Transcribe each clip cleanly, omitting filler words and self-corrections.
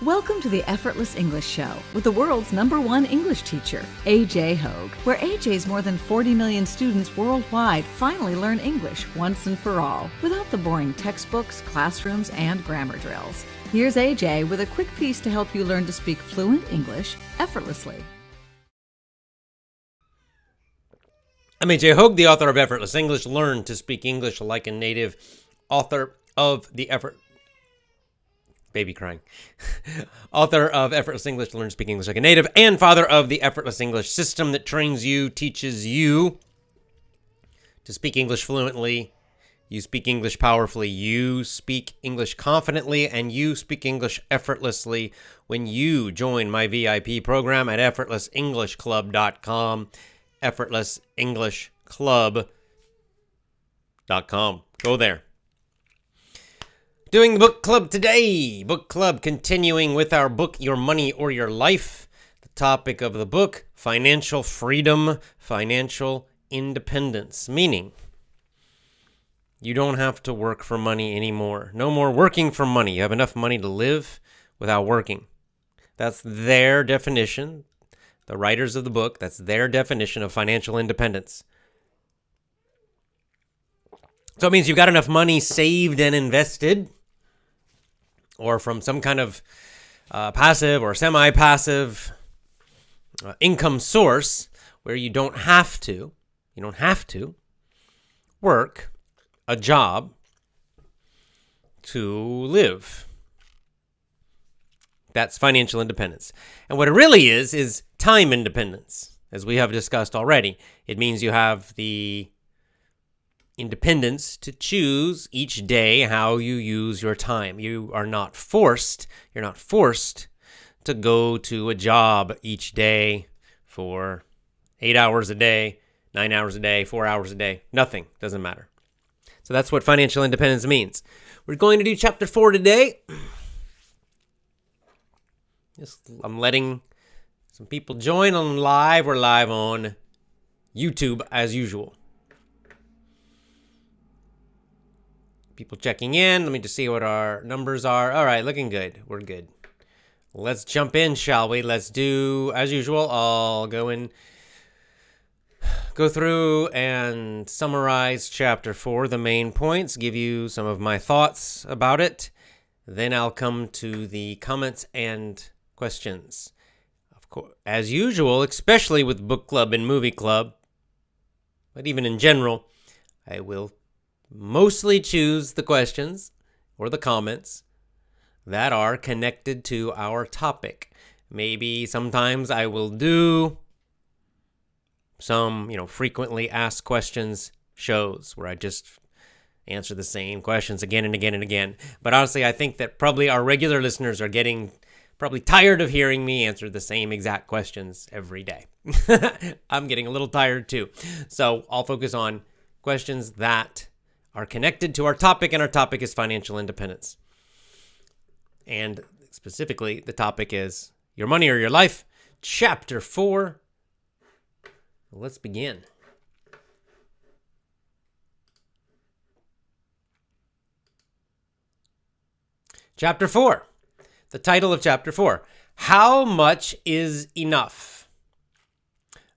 Welcome to the Effortless English Show with the world's #1 English teacher, AJ Hogue, where AJ's more than 40 million students worldwide finally learn English once and for all, without the boring textbooks, classrooms, and grammar drills. Here's AJ with a quick piece to help you learn to speak fluent English effortlessly. I'm AJ Hogue, the author of Effortless English. Learn to speak English like a native. Author of Author of Effortless English, Learn to Speak English Like a Native, and father of the Effortless English system that trains you, teaches you to speak English fluently. You speak English powerfully. You speak English confidently, and you speak English effortlessly when you join my VIP program at effortlessenglishclub.com. effortlessenglishclub.com. Go there. Doing the book club today. Book club continuing with our book, Your Money or Your Life. The topic of the book, financial freedom, financial independence. Meaning, you don't have to work for money anymore. No more working for money. You have enough money to live without working. That's their definition. The writers of the book, that's their definition of financial independence. So it means you've got enough money saved and invested, or from some kind of passive or semi-passive income source where you don't have to work a job to live. That's financial independence. And what it really is time independence, as we have discussed already. It means you have the independence to choose each day how you use your time. You're not forced to go to a job each day for 8 hours a day, 9 hours a day, 4 hours a day. Nothing. Doesn't matter. So that's what financial independence means. We're going to do chapter 4 today. I'm letting some people join on live. We're live on YouTube as usual. People checking in. Let me just see what our numbers are. All right, looking good. We're good. Let's jump in, shall we? Let's do, as usual, I'll go through and summarize chapter 4, the main points, give you some of my thoughts about it. Then I'll come to the comments and questions. Of course, as usual, especially with book club and movie club, but even in general, I will mostly choose the questions or the comments that are connected to our topic. Maybe sometimes I will do some, frequently asked questions shows where I just answer the same questions again and again and again. But honestly, I think that probably our regular listeners are getting probably tired of hearing me answer the same exact questions every day. I'm getting a little tired too. So I'll focus on questions that are connected to our topic, and our topic is financial independence. And specifically, the topic is Your Money or Your Life, Chapter 4. Let's begin. Chapter 4. The title of Chapter 4, How Much is Enough?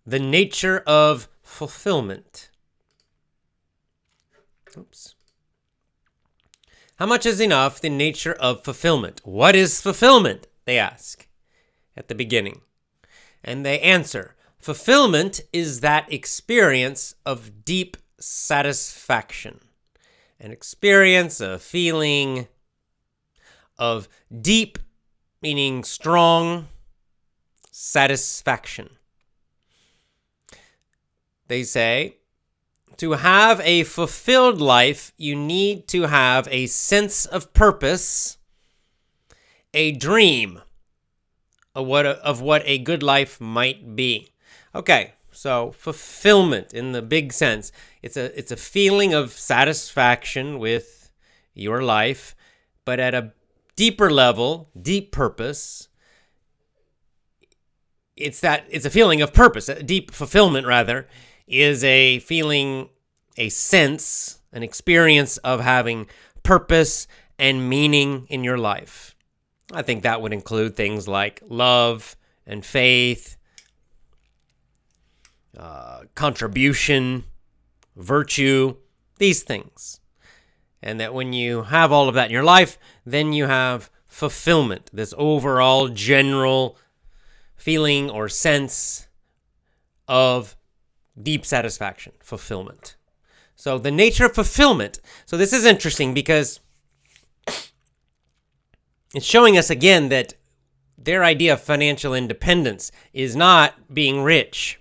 The Nature of Fulfillment. How much is enough? The nature of fulfillment. What is fulfillment? They ask at the beginning. And they answer, fulfillment is that experience of deep satisfaction. An experience, a feeling of deep, meaning strong, satisfaction. They say, to have a fulfilled life, you need to have a sense of purpose, a dream of what a good life might be. Okay, so fulfillment in the big sense. It's a feeling of satisfaction with your life, but at a deeper level, deep purpose. It's a feeling of purpose. A deep fulfillment, rather, is a feeling, a sense, an experience of having purpose and meaning in your life. I think that would include things like love and faith, contribution, virtue, these things. And that when you have all of that in your life, then you have fulfillment, this overall general feeling or sense of deep satisfaction, fulfillment. So the nature of fulfillment. So this is interesting because it's showing us again that their idea of financial independence is not being rich.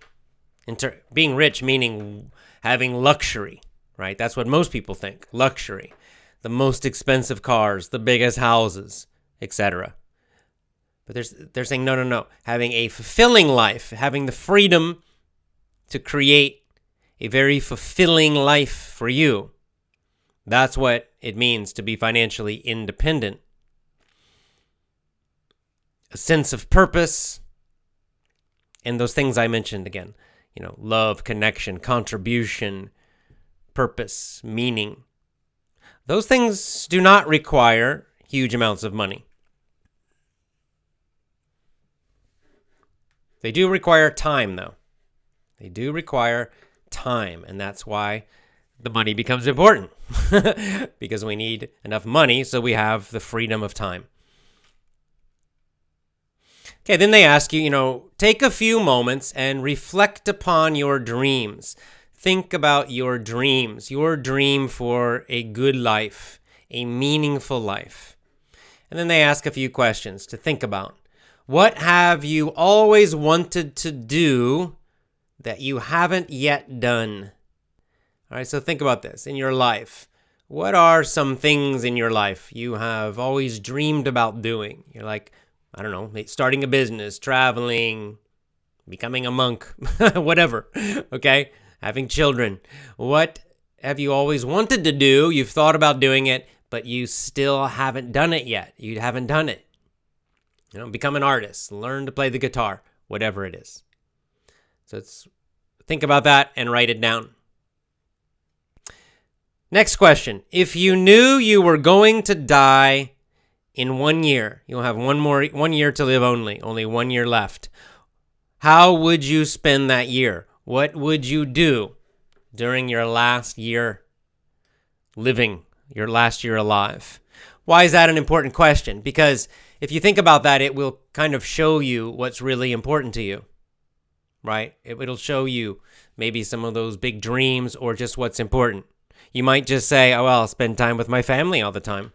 Being rich meaning having luxury, right? That's what most people think, luxury. The most expensive cars, the biggest houses, etc. But they're saying, no. Having a fulfilling life, having the freedom to create a very fulfilling life for you. That's what it means to be financially independent. A sense of purpose, and those things I mentioned again, love, connection, contribution, purpose, meaning. Those things do not require huge amounts of money. They do require time, though. They do require time, and that's why the money becomes important. Because we need enough money so we have the freedom of time. Okay, then they ask you, take a few moments and reflect upon your dreams. Think about your dreams, your dream for a good life, a meaningful life. And then they ask a few questions to think about. What have you always wanted to do that you haven't yet done? All right, so think about this in your life. What are some things in your life you have always dreamed about doing? You're like, I don't know, starting a business, traveling, becoming a monk, whatever, okay? Having children. What have you always wanted to do? You've thought about doing it, but you still haven't done it yet. You haven't done it. Become an artist, learn to play the guitar, whatever it is. So think about that and write it down. Next question. If you knew you were going to die in 1 year, you'll have 1 year to live only 1 year left. How would you spend that year? What would you do during your last year living, your last year alive? Why is that an important question? Because if you think about that, it will kind of show you what's really important to you, right? It'll show you maybe some of those big dreams or just what's important. You might just say, oh, well, I'll spend time with my family all the time.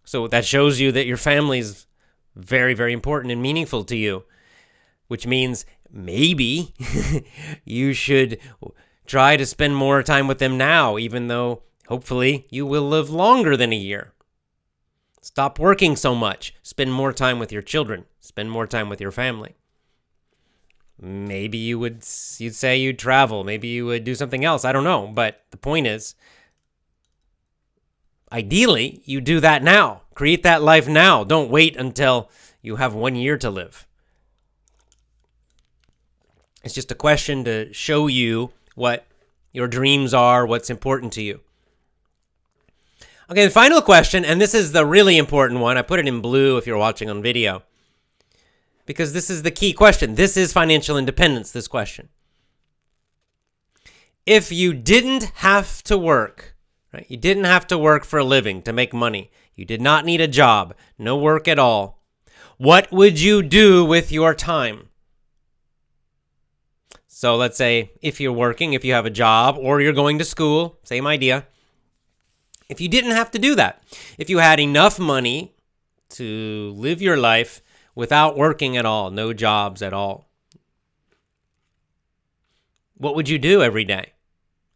So that shows you that your family is very, very important and meaningful to you, which means maybe you should try to spend more time with them now, even though hopefully you will live longer than a year. Stop working so much. Spend more time with your children. Spend more time with your family. Maybe you'd say you'd travel. Maybe you would do something else. I don't know. But the point is, ideally, you do that now. Create that life now. Don't wait until you have 1 year to live. It's just a question to show you what your dreams are, what's important to you. Okay, the final question, and this is the really important one. I put it in blue if you're watching on video, because this is the key question. This is financial independence, this question. If you didn't have to work, right? You didn't have to work for a living to make money. You did not need a job, no work at all. What would you do with your time? So let's say if you're working, if you have a job, or you're going to school, same idea. If you didn't have to do that, if you had enough money to live your life without working at all, no jobs at all, what would you do every day?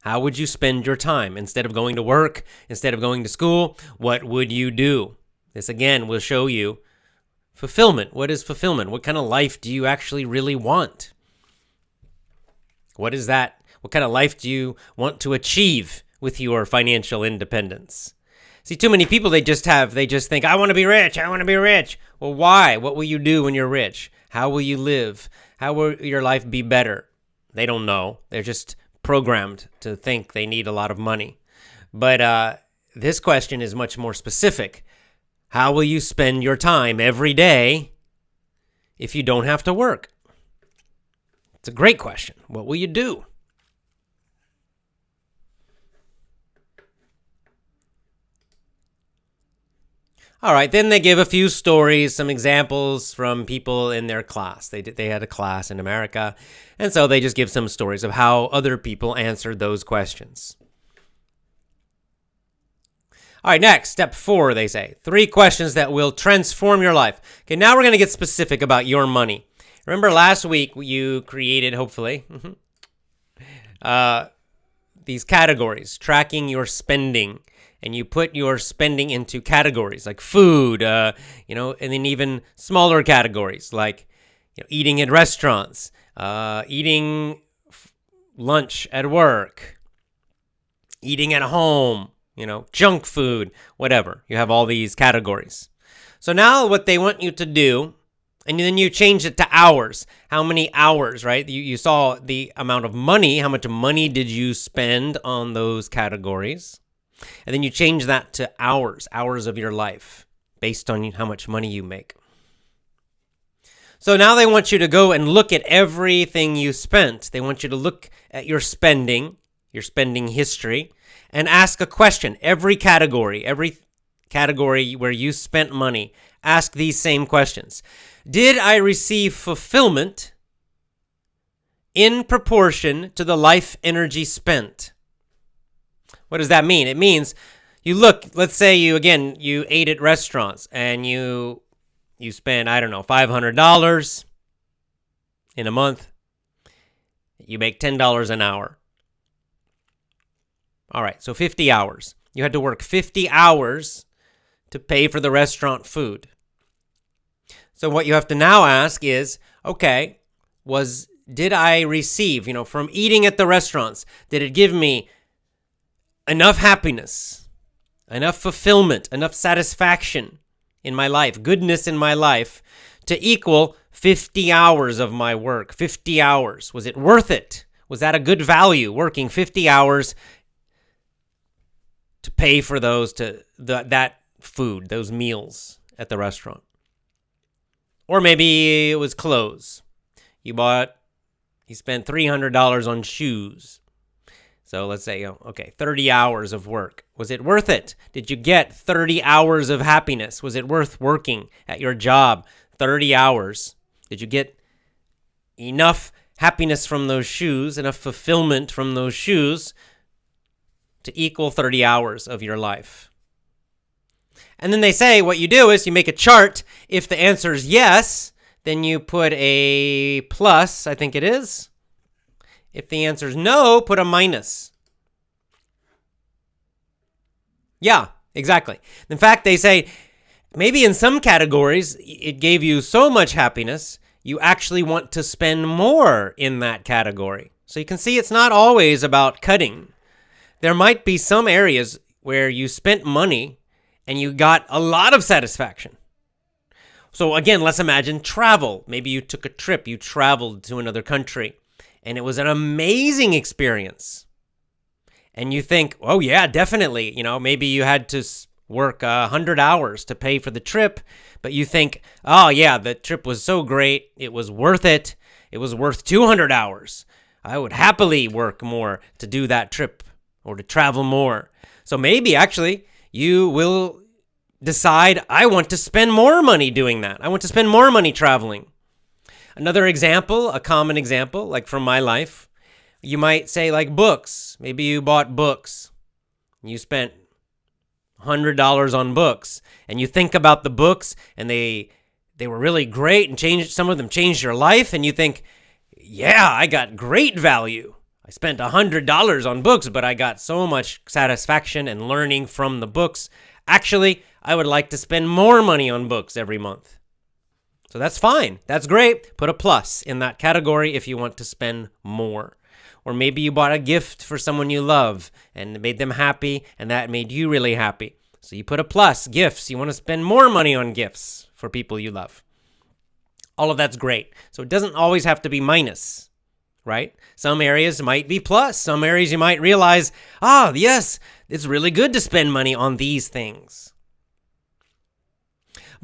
How would you spend your time? Instead of going to work, instead of going to school, what would you do? This again will show you fulfillment. What is fulfillment? What kind of life do you actually really want? What is that? What kind of life do you want to achieve with your financial independence? See, too many people, they just think, I want to be rich. I want to be rich. Well, why? What will you do when you're rich? How will you live? How will your life be better? They don't know. They're just programmed to think they need a lot of money. But this question is much more specific. How will you spend your time every day if you don't have to work? It's a great question. What will you do? All right, then they give a few stories, some examples from people in their class. They had a class in America, and so they just give some stories of how other people answered those questions. All right, next, step 4, they say. 3 questions that will transform your life. Okay, now we're going to get specific about your money. Remember last week you created, hopefully, these categories, tracking your spending. And you put your spending into categories like food, and then even smaller categories like eating at restaurants, eating lunch at work, eating at home, junk food, whatever. You have all these categories. So now what they want you to do, and then you change it to hours. How many hours, right? You saw the amount of money. How much money did you spend on those categories? And then you change that to hours of your life based on how much money you make. So now they want you to go and look at everything you spent. They want you to look at your spending history, and ask a question. Every category where you spent money, ask these same questions. Did I receive fulfillment in proportion to the life energy spent? What does that mean? It means you look, let's say you ate at restaurants and you spend, $500 in a month. You make $10 an hour. All right, so 50 hours. You had to work 50 hours to pay for the restaurant food. So what you have to now ask is, okay, did I receive, from eating at the restaurants, did it give me enough happiness, enough fulfillment, enough satisfaction in my life, goodness in my life to equal 50 hours of my work? 50 hours. Was it worth it? Was that a good value, working 50 hours to pay for that food, those meals at the restaurant? Or maybe it was clothes. You spent $300 on shoes. So let's say, 30 hours of work. Was it worth it? Did you get 30 hours of happiness? Was it worth working at your job 30 hours? Did you get enough happiness from those shoes, enough fulfillment from those shoes to equal 30 hours of your life? And then they say what you do is you make a chart. If the answer is yes, then you put a plus, I think it is. If the answer is no, put a minus. Yeah, exactly. In fact, they say maybe in some categories, it gave you so much happiness, you actually want to spend more in that category. So you can see it's not always about cutting. There might be some areas where you spent money and you got a lot of satisfaction. So again, let's imagine travel. Maybe you took a trip, you traveled to another country, and it was an amazing experience. And you think, oh yeah, definitely. Maybe you had to work 100 hours to pay for the trip, but you think, oh yeah, the trip was so great. It was worth it. It was worth 200 hours. I would happily work more to do that trip or to travel more. So maybe actually you will decide, I want to spend more money doing that. I want to spend more money traveling. Another example, a common example, like from my life, you might say like books. Maybe you bought books. You spent $100 on books, and you think about the books, and they were really great, and some of them changed your life, and you think, yeah, I got great value. I spent $100 on books, but I got so much satisfaction and learning from the books. Actually, I would like to spend more money on books every month. So that's fine. That's great. Put a plus in that category if you want to spend more. Or maybe you bought a gift for someone you love and it made them happy, and that made you really happy. So you put a plus, gifts. You want to spend more money on gifts for people you love. All of that's great. So it doesn't always have to be minus, right? Some areas might be plus. Some areas you might realize, yes, it's really good to spend money on these things.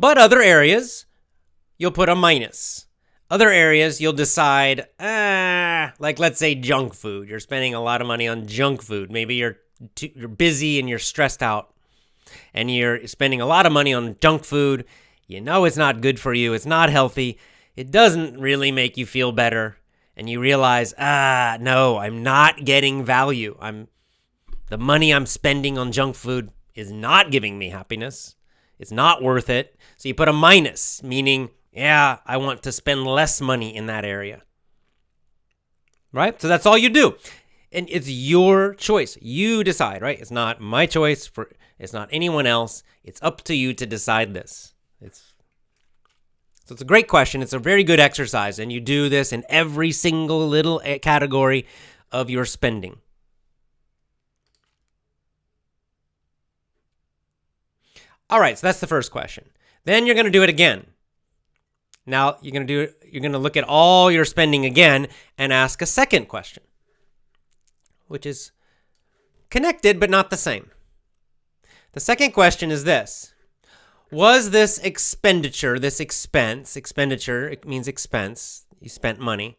But other areas, you'll put a minus. Other areas, you'll decide, like let's say junk food. You're spending a lot of money on junk food. Maybe you're busy and you're stressed out, and you're spending a lot of money on junk food. You know it's not good for you. It's not healthy. It doesn't really make you feel better. And you realize, no, I'm not getting value. The money I'm spending on junk food is not giving me happiness. It's not worth it. So you put a minus, meaning, yeah, I want to spend less money in that area. Right? So that's all you do. And it's your choice. You decide, right? It's not my choice. It's not anyone else. It's up to you to decide this. So it's a great question. It's a very good exercise. And you do this in every single little category of your spending. All right, so that's the first question. Then you're going to do it again. Now you're going to look at all your spending again and ask a second question, which is connected but not the same. The second question is this: was this expenditure, expenditure, it means expense, you spent money.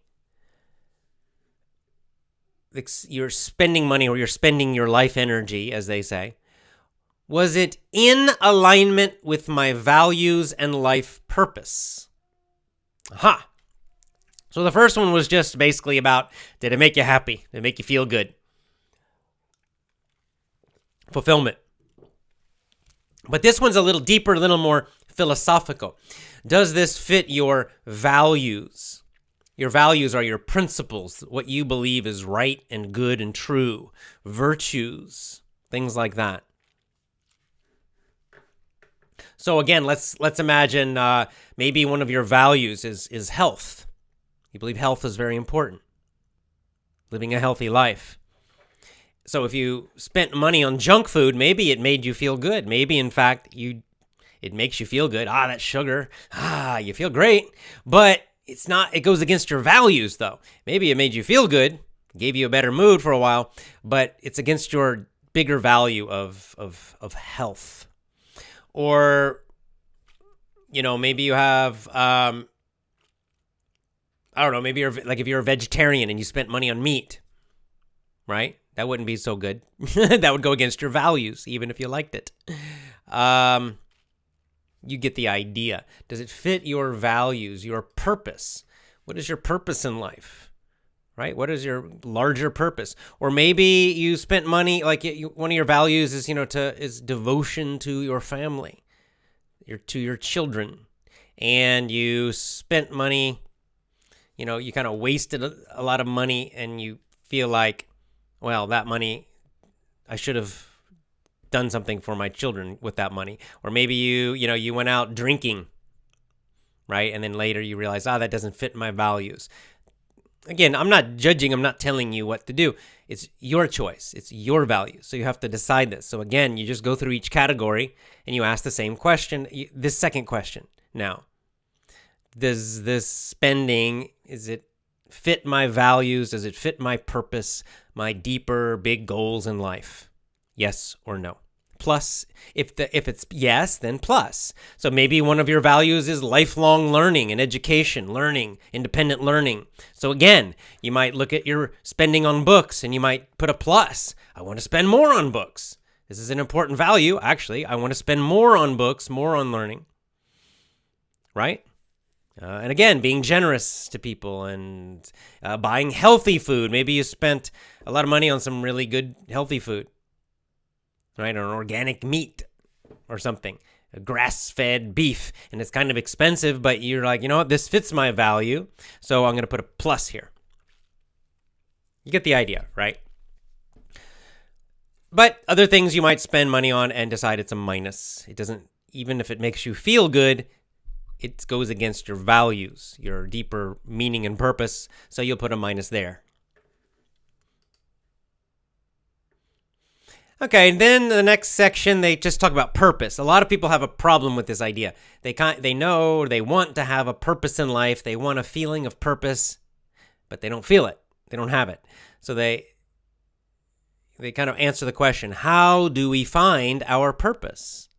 You're spending money, or you're spending your life energy, as they say. Was it in alignment with my values and life purpose? Aha. So the first one was just basically about, did it make you happy? Did it make you feel good? Fulfillment. But this one's a little deeper, a little more philosophical. Does this fit your values? Your values are your principles, what you believe is right and good and true, virtues, things like that. So again, let's imagine maybe one of your values is health. You believe health is very important, living a healthy life. So if you spent money on junk food, maybe it made you feel good. Maybe, in fact, it makes you feel good. That sugar. You feel great. But it's not. It goes against your values, though. Maybe it made you feel good, gave you a better mood for a while, but it's against your bigger value of health. Or, maybe you have, I don't know, maybe if you're a vegetarian and you spent money on meat, right? That wouldn't be so good. That would go against your values, even if you liked it. You get the idea. Does it fit your values, your purpose? What is your purpose in life? Right? What is your larger purpose? Or maybe you spent money, like one of your values is, is devotion to your family, to your children. And you spent money, you kind of wasted a lot of money, and you feel like, well, that money, I should have done something for my children with that money. Or maybe you went out drinking, right? And then later you realize, that doesn't fit my values. Again, I'm not judging. I'm not telling you what to do. It's your choice. It's your values. So you have to decide this. So again, you just go through each category and you ask the same question. This second question now. Does this spending, is it fit my values? Does it fit my purpose, my deeper, big goals in life? Yes or no? Plus, if it's yes, then plus. So maybe one of your values is lifelong learning and education, independent learning. So again, you might look at your spending on books and you might put a plus. I want to spend more on books. This is an important value. Actually, I want to spend more on books, more on learning. Right? And again, being generous to people and buying healthy food. Maybe you spent a lot of money on some really good healthy food. Right, or an organic meat or something, a grass-fed beef, and it's kind of expensive, but you're like, what, this fits my value, so I'm going to put a plus here. You get the idea, right? But other things you might spend money on and decide it's a minus. It doesn't, even if it makes you feel good, it goes against your values, your deeper meaning and purpose, so you'll put a minus there. Okay, and then the next section, they just talk about purpose. A lot of people have a problem with this idea. They know, or they want to have a purpose in life. They want a feeling of purpose, but they don't feel it. They don't have it. So they kind of answer the question, how do we find our purpose?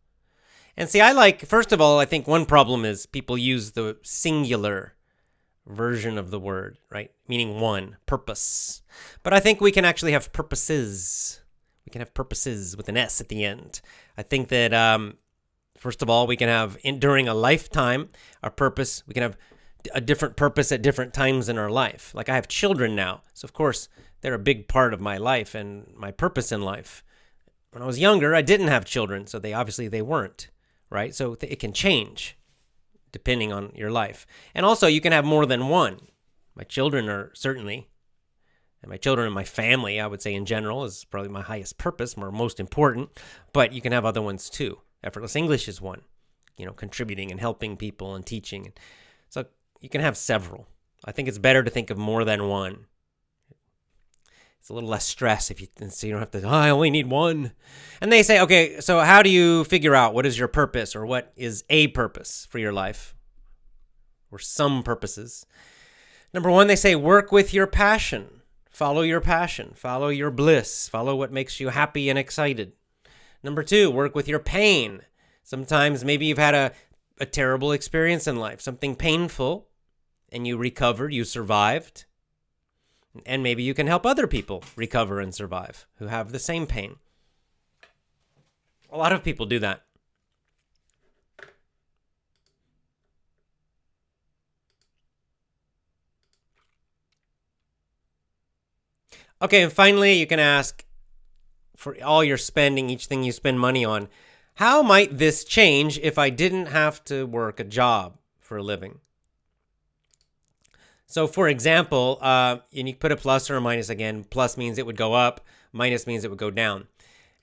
And see, first of all, I think one problem is people use the singular version of the word, right? Meaning one, purpose. But I think we can actually have purposes. We can have purposes with an S at the end. I think that, first of all, we can have, during a lifetime, our purpose, we can have a different purpose at different times in our life. Like I have children now, so of course, they're a big part of my life and my purpose in life. When I was younger, I didn't have children, so they weren't, right? So it can change depending on your life. And also, you can have more than one. My children are certainly, and my children and my family, I would say in general, is probably my highest purpose, most important. But you can have other ones too. Effortless English is one, contributing and helping people and teaching. So you can have several. I think it's better to think of more than one. It's a little less stress so you don't have to, I only need one. And they say, okay, so how do you figure out what is your purpose or what is a purpose for your life or some purposes? Number one, they say work with your passion. Follow your passion. Follow your bliss. Follow what makes you happy and excited. Number two, work with your pain. Sometimes maybe you've had a terrible experience in life, something painful, and you recovered, you survived. And maybe you can help other people recover and survive who have the same pain. A lot of people do that. Okay, and finally, you can ask, for all your spending, each thing you spend money on, how might this change if I didn't have to work a job for a living? So, for example, and you put a plus or a minus again. Plus means it would go up. Minus means it would go down.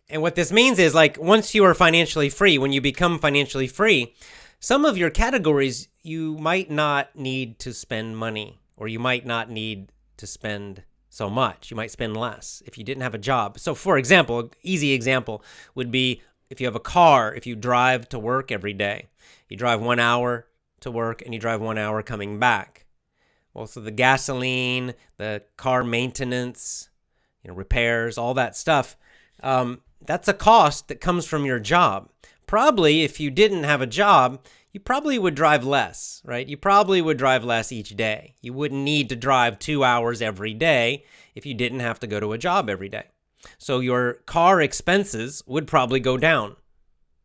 And what this means is, like, once you are financially free, when you become financially free, some of your categories, you might not need to spend money, or you might not need to spend so much. You might spend less if you didn't have a job. So, for example, an easy example would be if you have a car, if you drive to work every day. You drive 1 hour to work and you drive 1 hour coming back. Well, so the gasoline, the car maintenance, repairs, all that stuff, that's a cost that comes from your job. Probably if you didn't have a job, you probably would drive less, right? You probably would drive less each day. You wouldn't need to drive 2 hours every day if you didn't have to go to a job every day. So your car expenses would probably go down.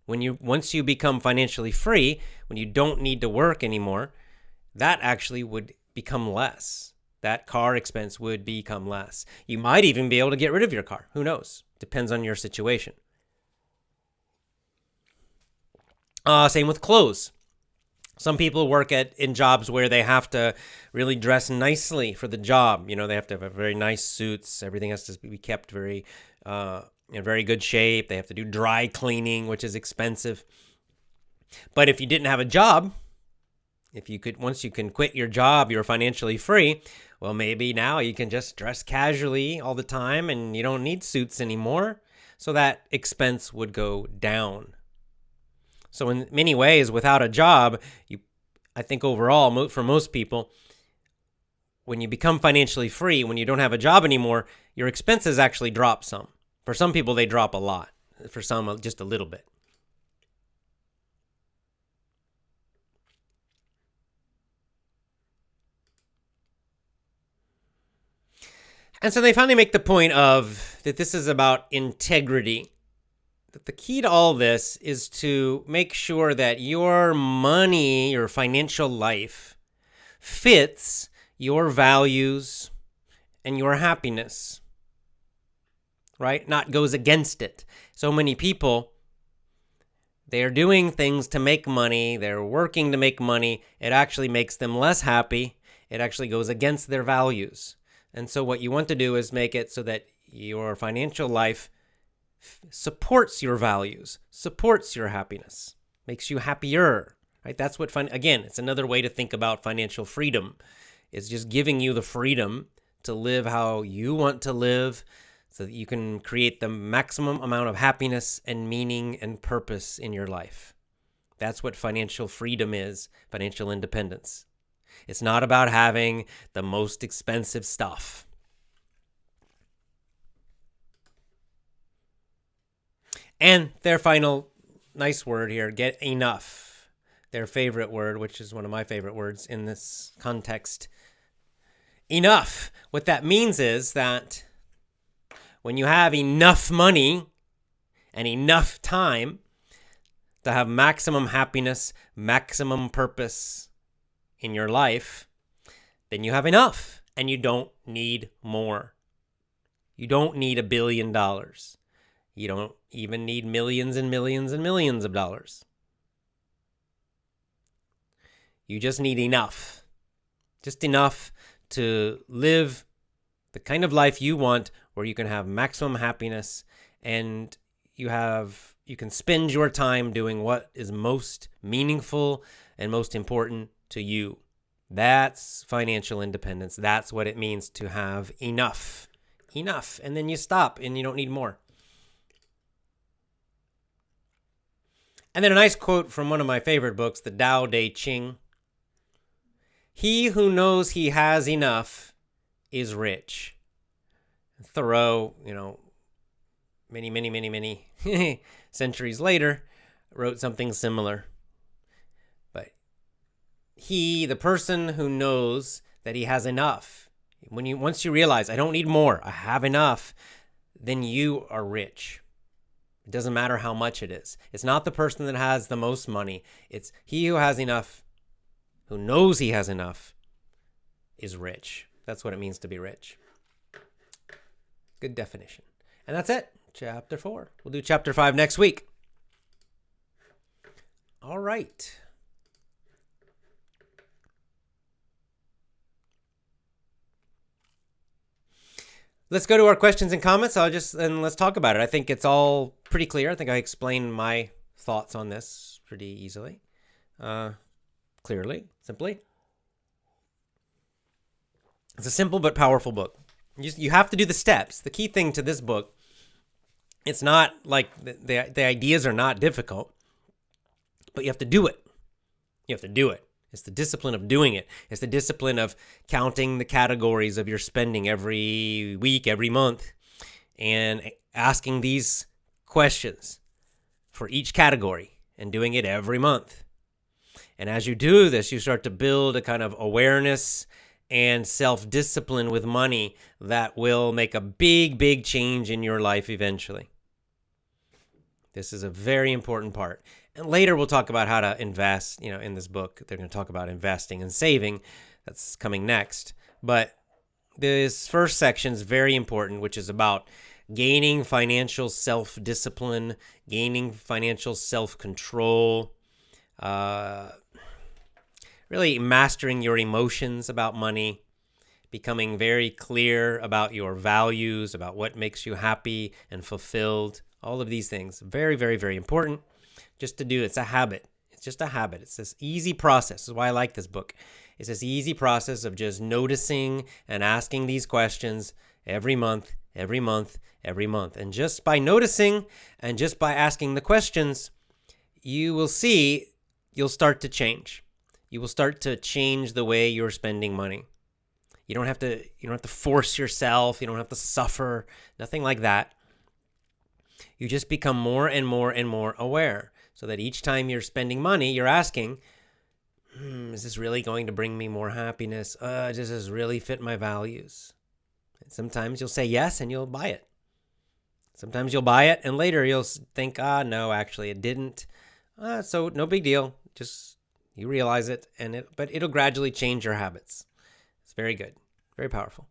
Once you become financially free, when you don't need to work anymore, that actually would become less. That car expense would become less. You might even be able to get rid of your car. Who knows? Depends on your situation. Same with clothes. Some people work in jobs where they have to really dress nicely for the job. They have to have very nice suits. Everything has to be kept very in very good shape. They have to do dry cleaning, which is expensive. But if you didn't have a job, once you can quit your job, you're financially free. Well, maybe now you can just dress casually all the time and you don't need suits anymore. So that expense would go down. So in many ways, without a job, I think overall, for most people, when you become financially free, when you don't have a job anymore, your expenses actually drop some. For some people, they drop a lot. For some, just a little bit. And so they finally make the point that this is about integrity. That the key to all this is to make sure that your money, your financial life, fits your values and your happiness, right? Not goes against it. So many people, they're doing things to make money. They're working to make money. It actually makes them less happy. It actually goes against their values. And so what you want to do is make it so that your financial life supports your values, supports your happiness, makes you happier, right? That's what again, it's another way to think about financial freedom. It's just giving you the freedom to live how you want to live so that you can create the maximum amount of happiness and meaning and purpose in your life. That's what financial freedom is, financial independence. It's not about having the most expensive stuff. And their final nice word here, get enough. Their favorite word, which is one of my favorite words in this context. Enough. What that means is that when you have enough money and enough time to have maximum happiness, maximum purpose in your life, then you have enough and you don't need more. You don't need $1 billion. You don't even need millions and millions and millions of dollars. You just need enough. Just enough to live the kind of life you want where you can have maximum happiness and you can spend your time doing what is most meaningful and most important to you. That's financial independence. That's what it means to have enough. Enough. And then you stop and you don't need more. And then a nice quote from one of my favorite books, the Tao Te Ching. He who knows he has enough is rich. Thoreau, many centuries later, wrote something similar. But the person who knows that he has enough, once you realize, I don't need more, I have enough, then you are rich. It doesn't matter how much it is. It's not the person that has the most money. It's he who has enough, who knows he has enough, is rich. That's what it means to be rich. Good definition. And that's it. Chapter 4. We'll do chapter 5 next week. All right. Let's go to our questions and comments. Let's talk about it. I think it's all pretty clear. I think I explained my thoughts on this pretty easily. Clearly, simply. It's a simple but powerful book. You have to do the steps. The key thing to this book, it's not like the ideas are not difficult, but you have to do it. You have to do it. It's the discipline of doing it. It's the discipline of counting the categories of your spending every week, every month, and asking these questions for each category and doing it every month. And as you do this, you start to build a kind of awareness and self-discipline with money that will make a big change in your life eventually. This is a very important part. And later we'll talk about how to invest, in this book. They're going to talk about investing and saving. That's coming next. But this first section is very important, which is about gaining financial self-discipline, gaining financial self-control, really mastering your emotions about money, becoming very clear about your values, about what makes you happy and fulfilled. All of these things, very, very, very important just to do. It's a habit. It's just a habit. It's this easy process. This is why I like this book. It's this easy process of just noticing and asking these questions every month. And just by noticing and just by asking the questions, you will see you'll start to change. You will start to change the way you're spending money. You don't have to force yourself. You don't have to suffer. Nothing like that. You just become more and more and more aware so that each time you're spending money, you're asking, is this really going to bring me more happiness? Does this really fit my values? And sometimes you'll say yes and you'll buy it. Sometimes you'll buy it and later you'll think, no, actually it didn't. So no big deal. Just you realize it, but it'll gradually change your habits. It's very good, very powerful.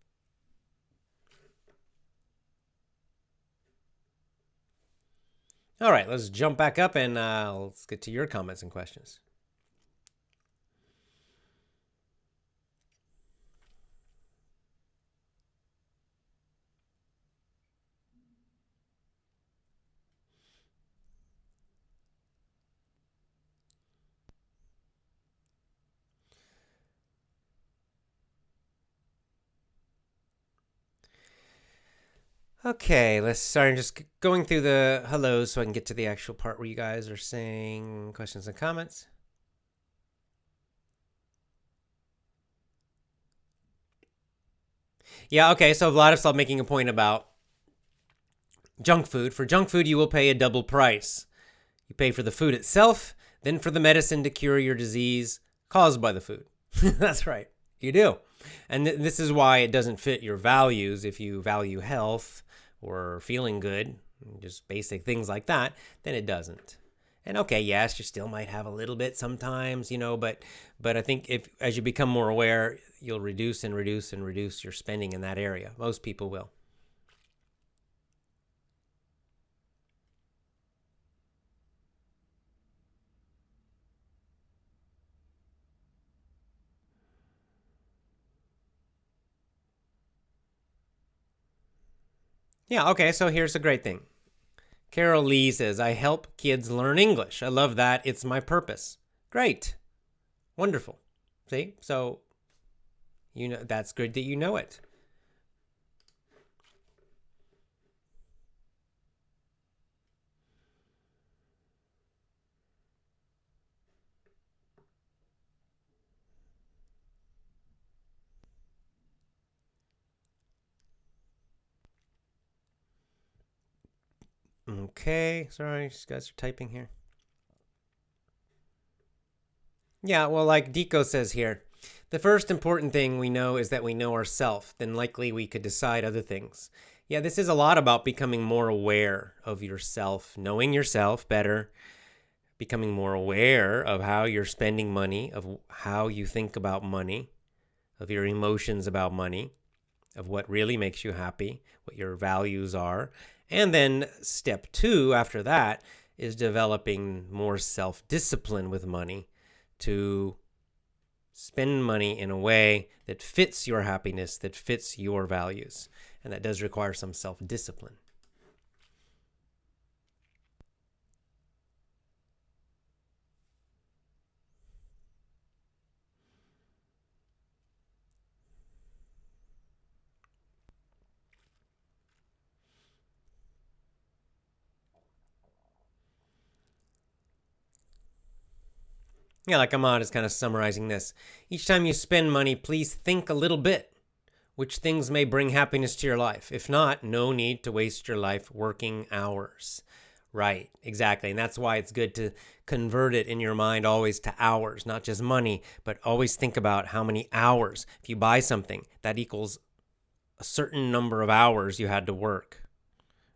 All right, let's jump back up and let's get to your comments and questions. Okay, let's start just going through the hellos so I can get to the actual part where you guys are saying questions and comments. Yeah, okay, so Vladislav making a point about junk food. For junk food, you will pay a double price. You pay for the food itself, then for the medicine to cure your disease caused by the food. That's right. You do. And this is why it doesn't fit your values. If you value health or feeling good, just basic things like that, then it doesn't. And okay, yes, you still might have a little bit sometimes, but I think as you become more aware, you'll reduce your spending in that area. Most people will. Yeah, okay, so here's a great thing. Carol Lee says, I help kids learn English. I love that. It's my purpose. Great. Wonderful. See? So, that's good that you know it. Okay, sorry, you guys are typing here. Yeah, well, like Deco says here, the first important thing we know is that we know ourselves, then likely we could decide other things. Yeah, this is a lot about becoming more aware of yourself, knowing yourself better, becoming more aware of how you're spending money, of how you think about money, of your emotions about money, of what really makes you happy, what your values are. And then step 2 after that is developing more self-discipline with money to spend money in a way that fits your happiness, that fits your values. And that does require some self-discipline. Yeah, like Ahmad is kind of summarizing this. Each time you spend money, please think a little bit which things may bring happiness to your life. If not, no need to waste your life working hours. Right, exactly. And that's why it's good to convert it in your mind always to hours, not just money, but always think about how many hours. If you buy something, that equals a certain number of hours you had to work,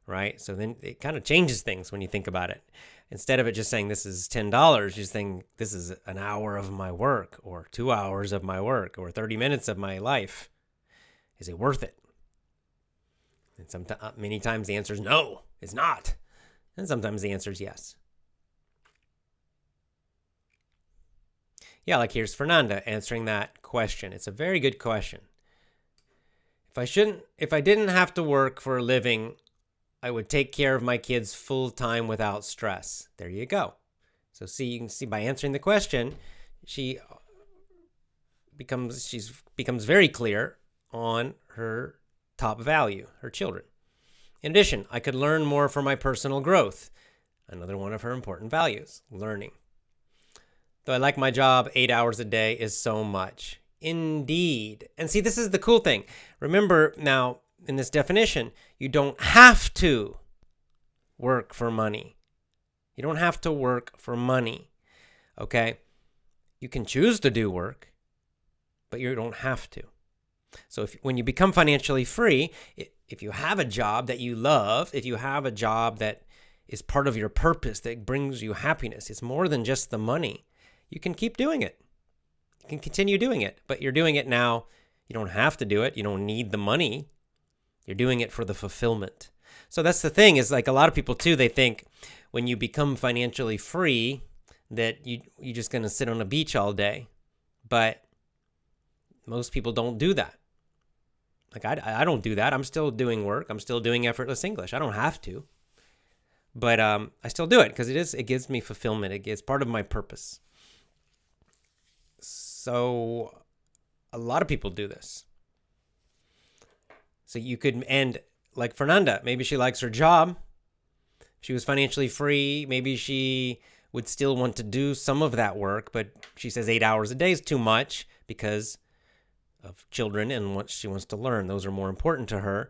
right? So then it kind of changes things when you think about it. Instead of it just saying this is $10, you're just saying this is an hour of my work or 2 hours of my work or 30 minutes of my life. Is it worth it? And many times the answer is no, it's not. And sometimes the answer is yes. Yeah, like here's Fernanda answering that question. It's a very good question. If I didn't have to work for a living, I would take care of my kids full time without stress. There you go. So you can see by answering the question, she becomes very clear on her top value, her children. In addition, I could learn more for my personal growth. Another one of her important values, learning. Though I like my job, 8 hours a day is so much. Indeed. And see, this is the cool thing. Remember now, in this definition, you don't have to work for money. You don't have to work for money, okay? You can choose to do work, but you don't have to. So when you become financially free, if you have a job that you love, if you have a job that is part of your purpose, that brings you happiness, it's more than just the money. You can keep doing it. You can continue doing it, but you're doing it now. You don't have to do it. You don't need the money. You're doing it for the fulfillment. So that's the thing is like a lot of people too, they think when you become financially free that you're just going to sit on a beach all day. But most people don't do that. Like I don't do that. I'm still doing work. I'm still doing effortless English. I don't have to. But I still do it because it gives me fulfillment. It's part of my purpose. So a lot of people do this. So you could end like Fernanda. Maybe she likes her job. If she was financially free, maybe she would still want to do some of that work, but she says 8 hours a day is too much because of children and what she wants to learn. Those are more important to her.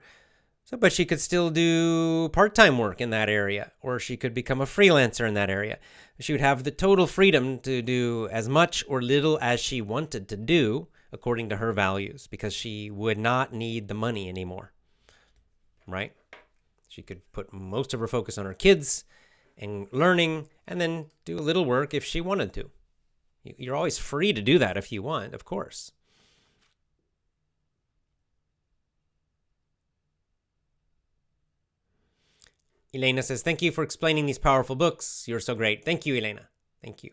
But she could still do part-time work in that area, or she could become a freelancer in that area. She would have the total freedom to do as much or little as she wanted to do according to her values, because she would not need the money anymore, right? She could put most of her focus on her kids and learning, and then do a little work if she wanted to. You're always free to do that if you want, of course. Elena says, thank you for explaining these powerful books. You're so great. Thank you, Elena. Thank you.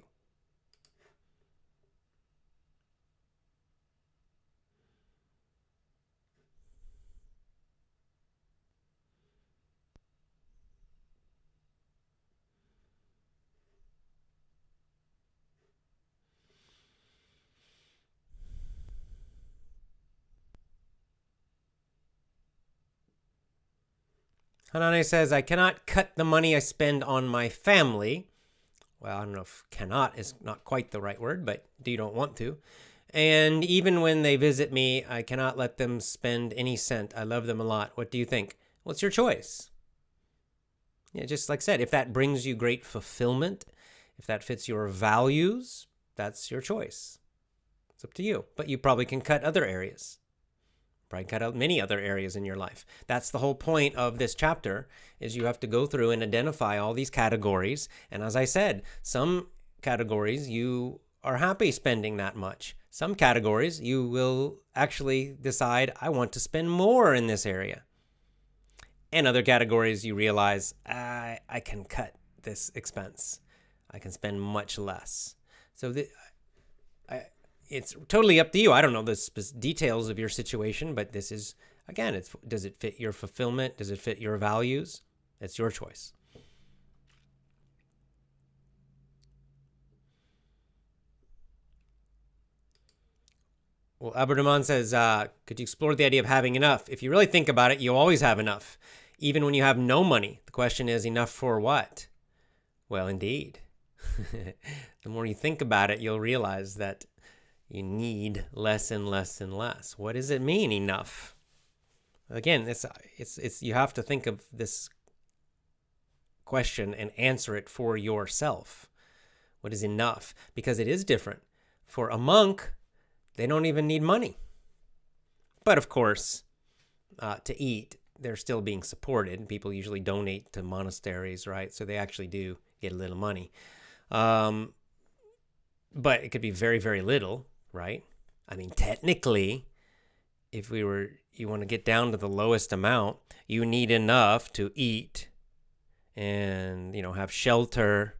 Hanane says, I cannot cut the money I spend on my family. Well, I don't know if cannot is not quite the right word, but you don't want to. And even when they visit me, I cannot let them spend any cent. I love them a lot. What do you think? Well, it's your choice. Yeah, just like I said, if that brings you great fulfillment, if that fits your values, that's your choice. It's up to you. But you probably can cut other areas. Probably cut out many other areas in your life. That's the whole point of this chapter, is you have to go through and identify all these categories. And as I said, some categories you are happy spending that much. Some categories you will actually decide, I want to spend more in this area. And other categories you realize, I can cut this expense. I can spend much less. So it's totally up to you. I don't know the details of your situation, but this is, again, does it fit your fulfillment? Does it fit your values? It's your choice. Well, Aberdaman says, could you explore the idea of having enough? If you really think about it, you always have enough, even when you have no money. The question is, enough for what? Well, indeed. The more you think about it, you'll realize that you need less and less and less. What does it mean, enough? Again, it's you have to think of this question and answer it for yourself. What is enough? Because it is different. For a monk, they don't even need money. But of course, to eat, they're still being supported. People usually donate to monasteries, right? So they actually do get a little money. But it could be very, very little, right? I mean, technically, if you want to get down to the lowest amount, you need enough to eat and, have shelter,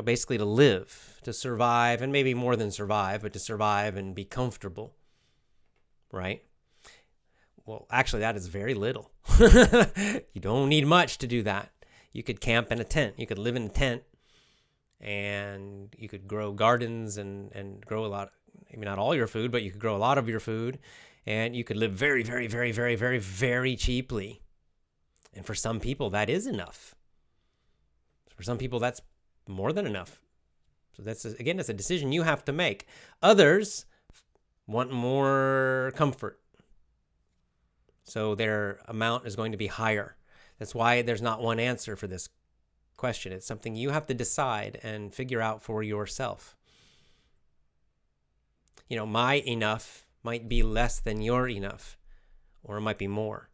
basically to live, to survive, and maybe more than survive, but to survive and be comfortable, right? Well, actually, that is very little. You don't need much to do that. You could camp in a tent. You could live in a tent, and you could grow gardens and grow a lot, maybe not all your food, but you could grow a lot of your food, and you could live very, very, very, very, very, very cheaply. And for some people, that is enough. For some people, that's more than enough. So that's a decision you have to make. Others want more comfort, so their amount is going to be higher. That's why there's not one answer for this question. It's something you have to decide and figure out for yourself. My enough might be less than your enough, or it might be more.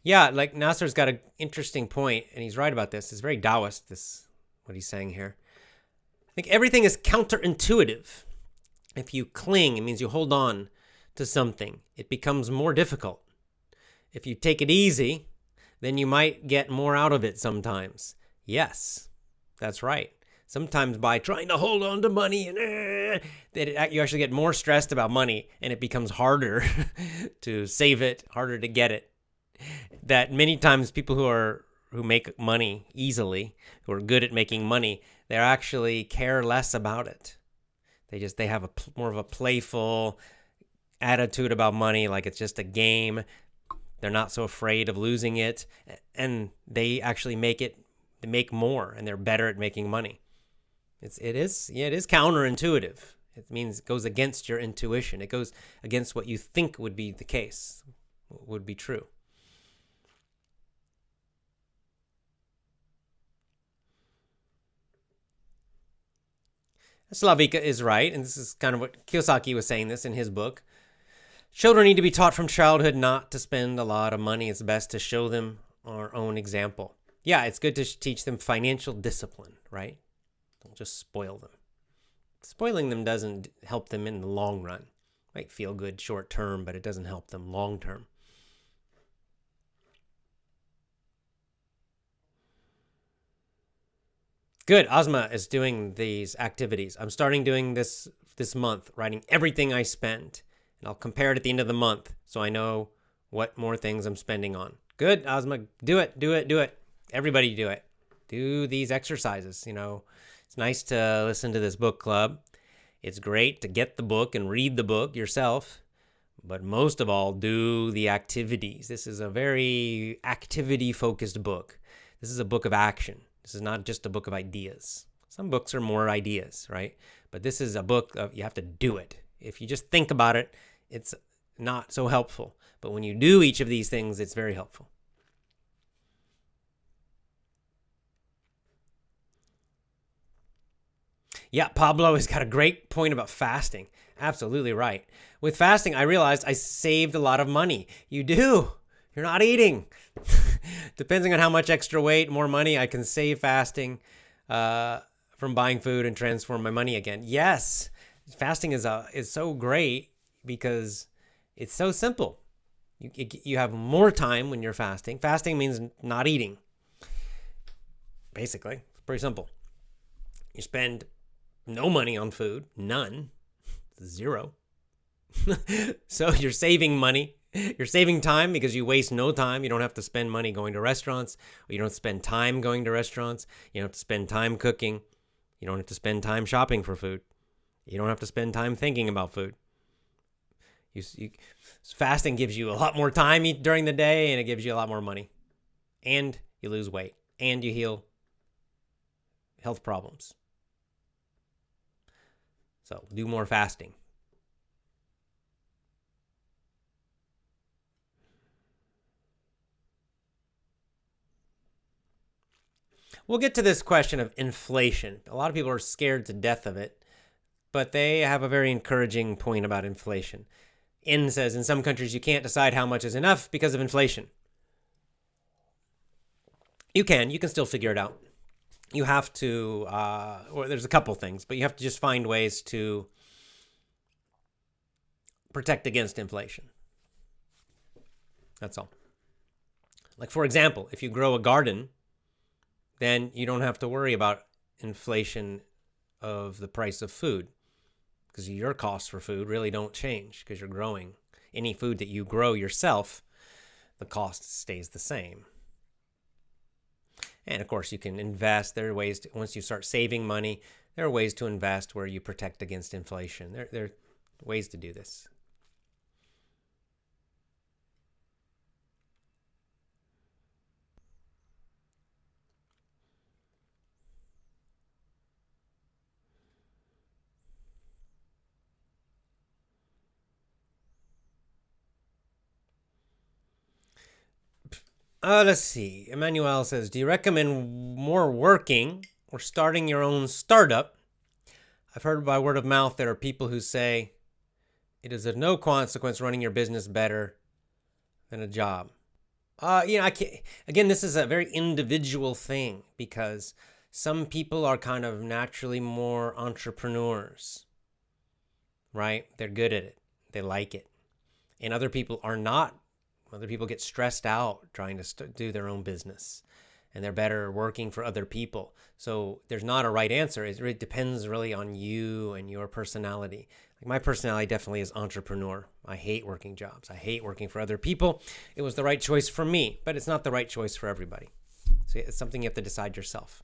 Yeah, like Nasser's got an interesting point, and he's right about this. It's very Taoist, what he's saying here. I think everything is counterintuitive. If you cling, it means you hold on to something. It becomes more difficult. If you take it easy, then you might get more out of it sometimes. Yes, that's right. Sometimes by trying to hold on to money, you actually get more stressed about money, and it becomes harder to save it, harder to get it. That many times people who make money easily, who are good at making money, they actually care less about it. They have more of a playful attitude about money, like it's just a game. They're not so afraid of losing it, and they actually make more, and they're better at making money. It is counterintuitive. It means it goes against your intuition. It goes against what you think would be the case, would be true. Slavika is right, and this is kind of what Kiyosaki was saying this in his book. Children need to be taught from childhood not to spend a lot of money. It's best to show them our own example. Yeah, it's good to teach them financial discipline, right? Don't just spoil them. Spoiling them doesn't help them in the long run. Might feel good short term, but it doesn't help them long term. Good. Ozma is doing these activities. I'm starting doing this month, writing everything I spend. And I'll compare it at the end of the month so I know what more things I'm spending on. Good, Ozma. Do it. Everybody do it. Do these exercises. It's nice to listen to this book club. It's great to get the book and read the book yourself. But most of all, do the activities. This is a very activity-focused book. This is a book of action. This is not just a book of ideas. Some books are more ideas, right? But this is a book of you have to do it. If you just think about it, it's not so helpful. But when you do each of these things, it's very helpful. Yeah, Pablo has got a great point about fasting. Absolutely right. With fasting, I realized I saved a lot of money. You do. You're not eating. Depending on how much extra weight, more money I can save fasting from buying food and transform my money again. Yes, fasting is so great because it's so simple. You have more time when you're fasting. Fasting means not eating. Basically, it's pretty simple. You spend no money on food, none, zero. So you're saving money. You're saving time because you waste no time. You don't have to spend money going to restaurants, or you don't spend time going to restaurants. You don't have to spend time cooking. You don't have to spend time shopping for food. You don't have to spend time thinking about food. Fasting gives you a lot more time during the day, and it gives you a lot more money. And you lose weight, and you heal health problems. So do more fasting. We'll get to this question of inflation. A lot of people are scared to death of it, but they have a very encouraging point about inflation. In says, in some countries, you can't decide how much is enough because of inflation. You can still figure it out. You have to, or there's a couple things, but you have to just find ways to protect against inflation. That's all. Like, for example, if you grow a garden, then you don't have to worry about inflation of the price of food because your costs for food really don't change because you're growing. Any food that you grow yourself, the cost stays the same. And of course, you can invest. There are ways to, once you start saving money, there are ways to invest where you protect against inflation. There are ways to do this. Let's see. Emmanuel says, do you recommend more working or starting your own startup? I've heard by word of mouth there are people who say it is of no consequence running your business better than a job. I can't. Again, this is a very individual thing because some people are kind of naturally more entrepreneurs, right? They're good at it. They like it. And other people are not. Other people get stressed out trying to do their own business, and they're better working for other people. So there's not a right answer. It really depends really on you and your personality. Like my personality definitely is entrepreneur. I hate working jobs. I hate working for other people. It was the right choice for me, but it's not the right choice for everybody. So it's something you have to decide yourself.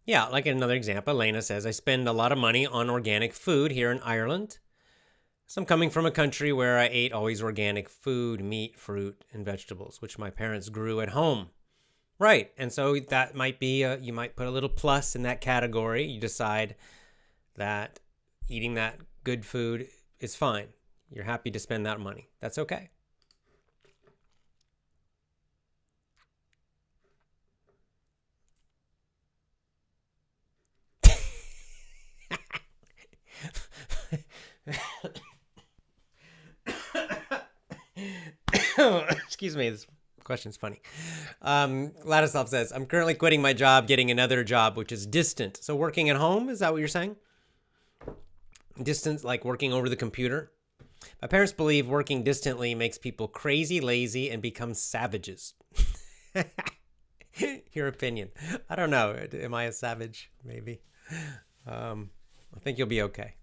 Yeah, like another example, Elena says, I spend a lot of money on organic food here in Ireland. So I'm coming from a country where I ate always organic food, meat, fruit, and vegetables, which my parents grew at home. Right. And so that might be, you might put a little plus in that category. You decide that eating that good food is fine. You're happy to spend that money. That's okay. Excuse me, this question's funny. Ladislav says, I'm currently quitting my job, getting another job, which is distant. So working at home, is that what you're saying? Distant, like working over the computer? My parents believe working distantly makes people crazy, lazy, and become savages. Your opinion. I don't know. Am I a savage? Maybe. I think you'll be okay.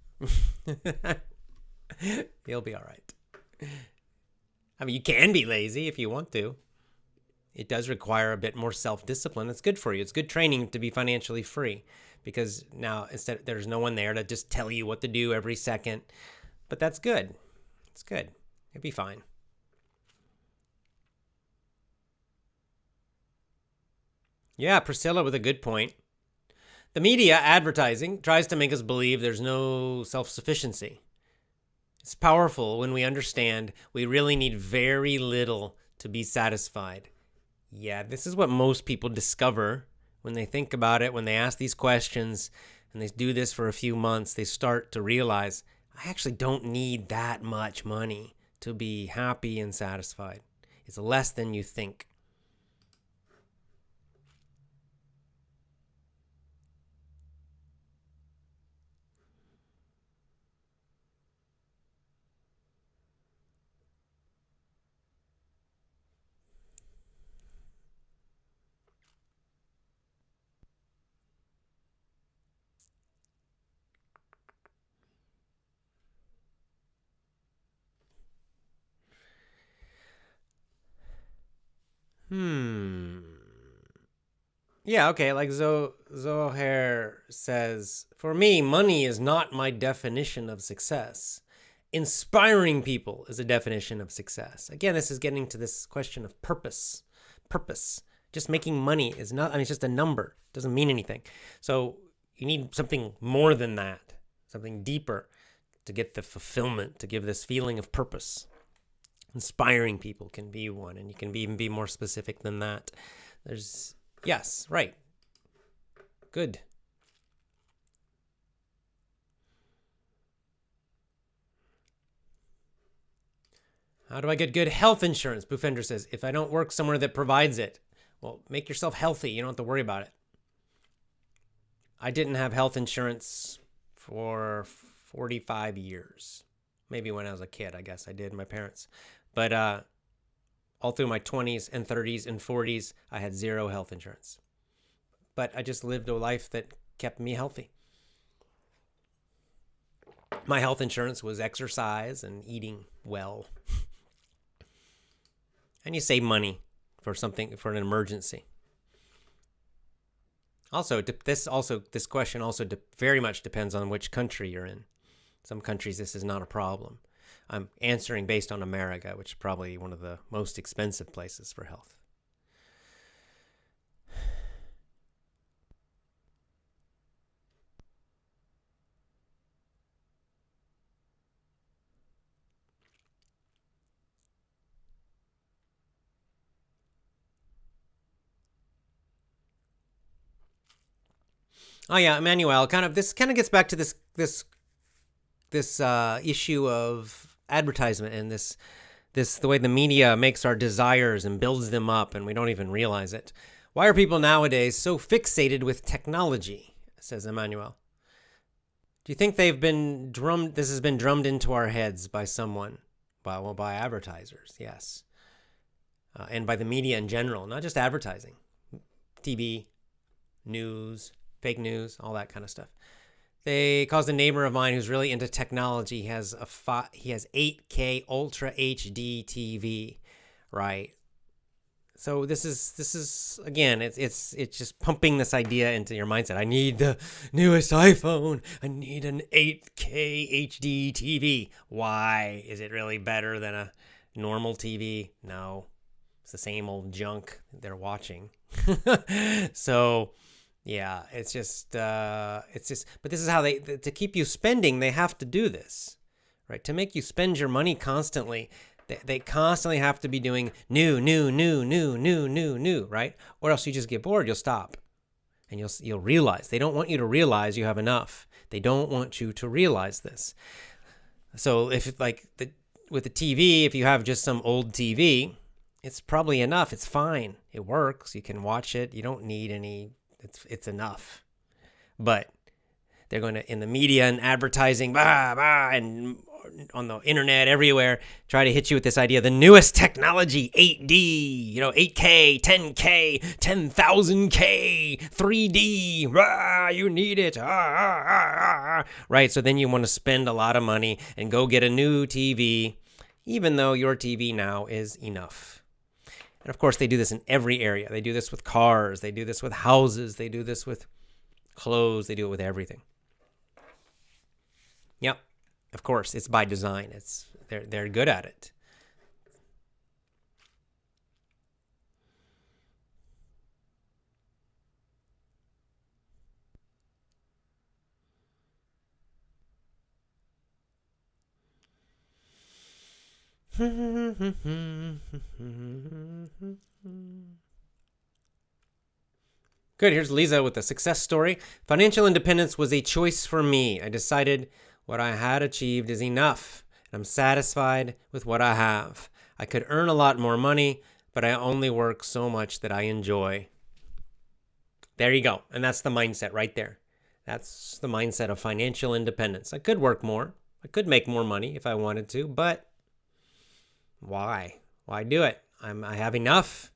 You'll be all right. I mean, you can be lazy if you want to. It does require a bit more self-discipline. It's good for you. It's good training to be financially free because now instead there's no one there to just tell you what to do every second. But that's good. It's good. It'll be fine. Yeah, Priscilla with a good point. The media, advertising, tries to make us believe there's no self-sufficiency. It's powerful when we understand we really need very little to be satisfied. Yeah, this is what most people discover when they think about it, when they ask these questions, and they do this for a few months, they start to realize, I actually don't need that much money to be happy and satisfied. It's less than you think. Yeah, okay, like Zohair says, for me, money is not my definition of success. Inspiring people is a definition of success. Again, this is getting to this question of purpose. Purpose. Just making money is not, I mean, it's just a number. It doesn't mean anything. So you need something more than that, something deeper to get the fulfillment, to give this feeling of purpose. Inspiring people can be one, and you can even be more specific than that. Yes, right. Good. How do I get good health insurance? Bufender says, if I don't work somewhere that provides it, well, make yourself healthy. You don't have to worry about it. I didn't have health insurance for 45 years. Maybe when I was a kid, I guess I did, my parents. But all through my 20s and 30s and 40s, I had zero health insurance. But I just lived a life that kept me healthy. My health insurance was exercise and eating well. And you save money for something, for an emergency. Also, this question also very much depends on which country you're in. Some countries, this is not a problem. I'm answering based on America, which is probably one of the most expensive places for health. Oh yeah, Emmanuel. This kind of gets back to this issue of advertisement and this the way the media makes our desires and builds them up, and we don't even realize it. Why are people nowadays so fixated with technology? Says Emmanuel. Do you think they've been drummed? This has been drummed into our heads by someone, by advertisers, yes, and by the media in general, not just advertising, TV, news, fake news, all that kind of stuff. They caused a neighbor of mine who's really into technology. He has 8K Ultra HD TV, right? So this is again, it's just pumping this idea into your mindset. I need the newest iPhone. I need an 8K HD TV. Why? Is it really better than a normal TV? No. It's the same old junk they're watching. So, yeah, but this is how to keep you spending, they have to do this, right? To make you spend your money constantly, they constantly have to be doing new, right? Or else you just get bored, you'll stop. And you'll realize, they don't want you to realize you have enough. They don't want you to realize this. So with the TV, if you have just some old TV, it's probably enough. It's fine. It works. You can watch it. You don't need any. It's enough. But they're going to, in the media and advertising, and on the internet, everywhere, try to hit you with this idea, the newest technology, 8D, 8K, 10K, 10,000K, 3D, you need it, right? So then you want to spend a lot of money and go get a new TV, even though your TV now is enough. And of course, they do this in every area. They do this with cars. They do this with houses. They do this with clothes. They do it with everything. Yep. Of course, it's by design. They're good at it. Good. Here's Lisa with a success story. Financial independence was a choice for me. I decided what I had achieved is enough. I'm satisfied with what I have. I could earn a lot more money, but I only work so much that I enjoy. There you go. And that's the mindset right there. That's the mindset of financial independence. I could work more. I could make more money if I wanted to, but why? Why do it? I have enough.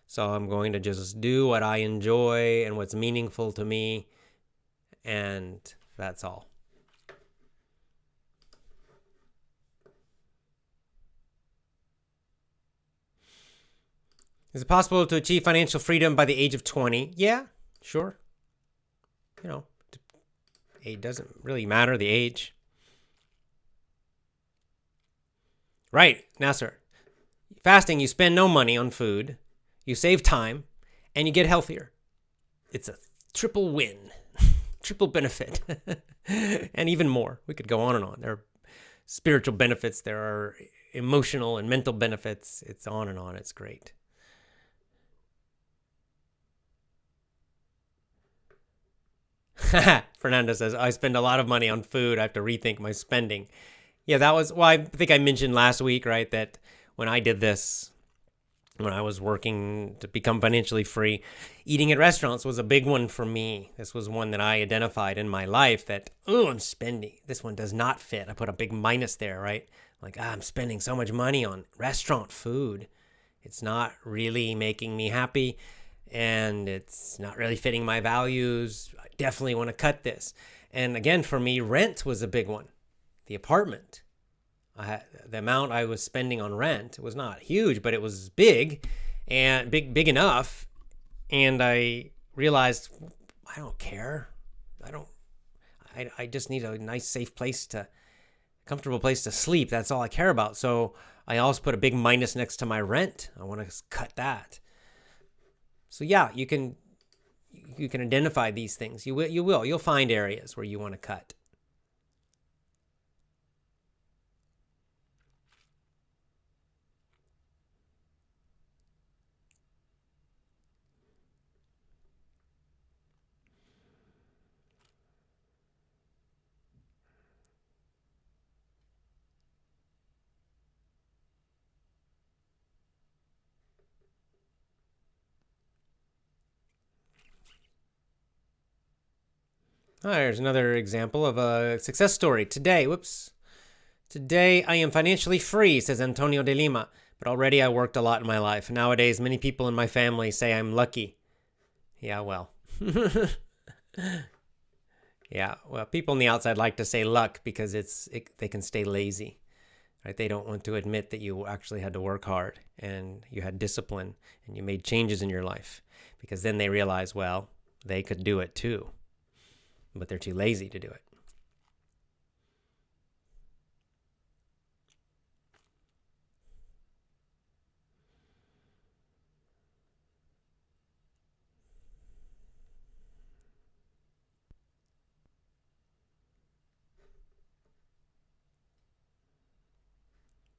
So I'm going to just do what I enjoy and what's meaningful to me. And that's all. Is it possible to achieve financial freedom by the age of 20? Yeah, sure. It doesn't really matter, the age. Right, Nasser. Fasting, you spend no money on food, you save time, and you get healthier. It's a triple win, triple benefit, and even more. We could go on and on. There are spiritual benefits, there are emotional and mental benefits. It's on and on. It's great. Fernando says, I spend a lot of money on food. I have to rethink my spending. Yeah, I think I mentioned last week, right, that when I did this, when I was working to become financially free, eating at restaurants was a big one for me. This was one that I identified in my life that, I'm spending. This one does not fit. I put a big minus there, right? Like, I'm spending so much money on restaurant food. It's not really making me happy, and it's not really fitting my values. I definitely want to cut this. And again, for me, rent was a big one. The apartment. The amount I was spending on rent was not huge, but it was big big enough. And I realized I don't care. I just need a nice, safe comfortable place to sleep. That's all I care about. So I also put a big minus next to my rent. I want to cut that. So yeah, you can identify these things. You'll find areas where you want to cut. There's another example of a success story. Today I am financially free, says Antonio de Lima, but already I worked a lot in my life. Nowadays, many people in my family say I'm lucky. Yeah, well. Yeah, well, people on the outside like to say luck because they can stay lazy, right? They don't want to admit that you actually had to work hard and you had discipline and you made changes in your life, because then they realize, well, they could do it too. But they're too lazy to do it.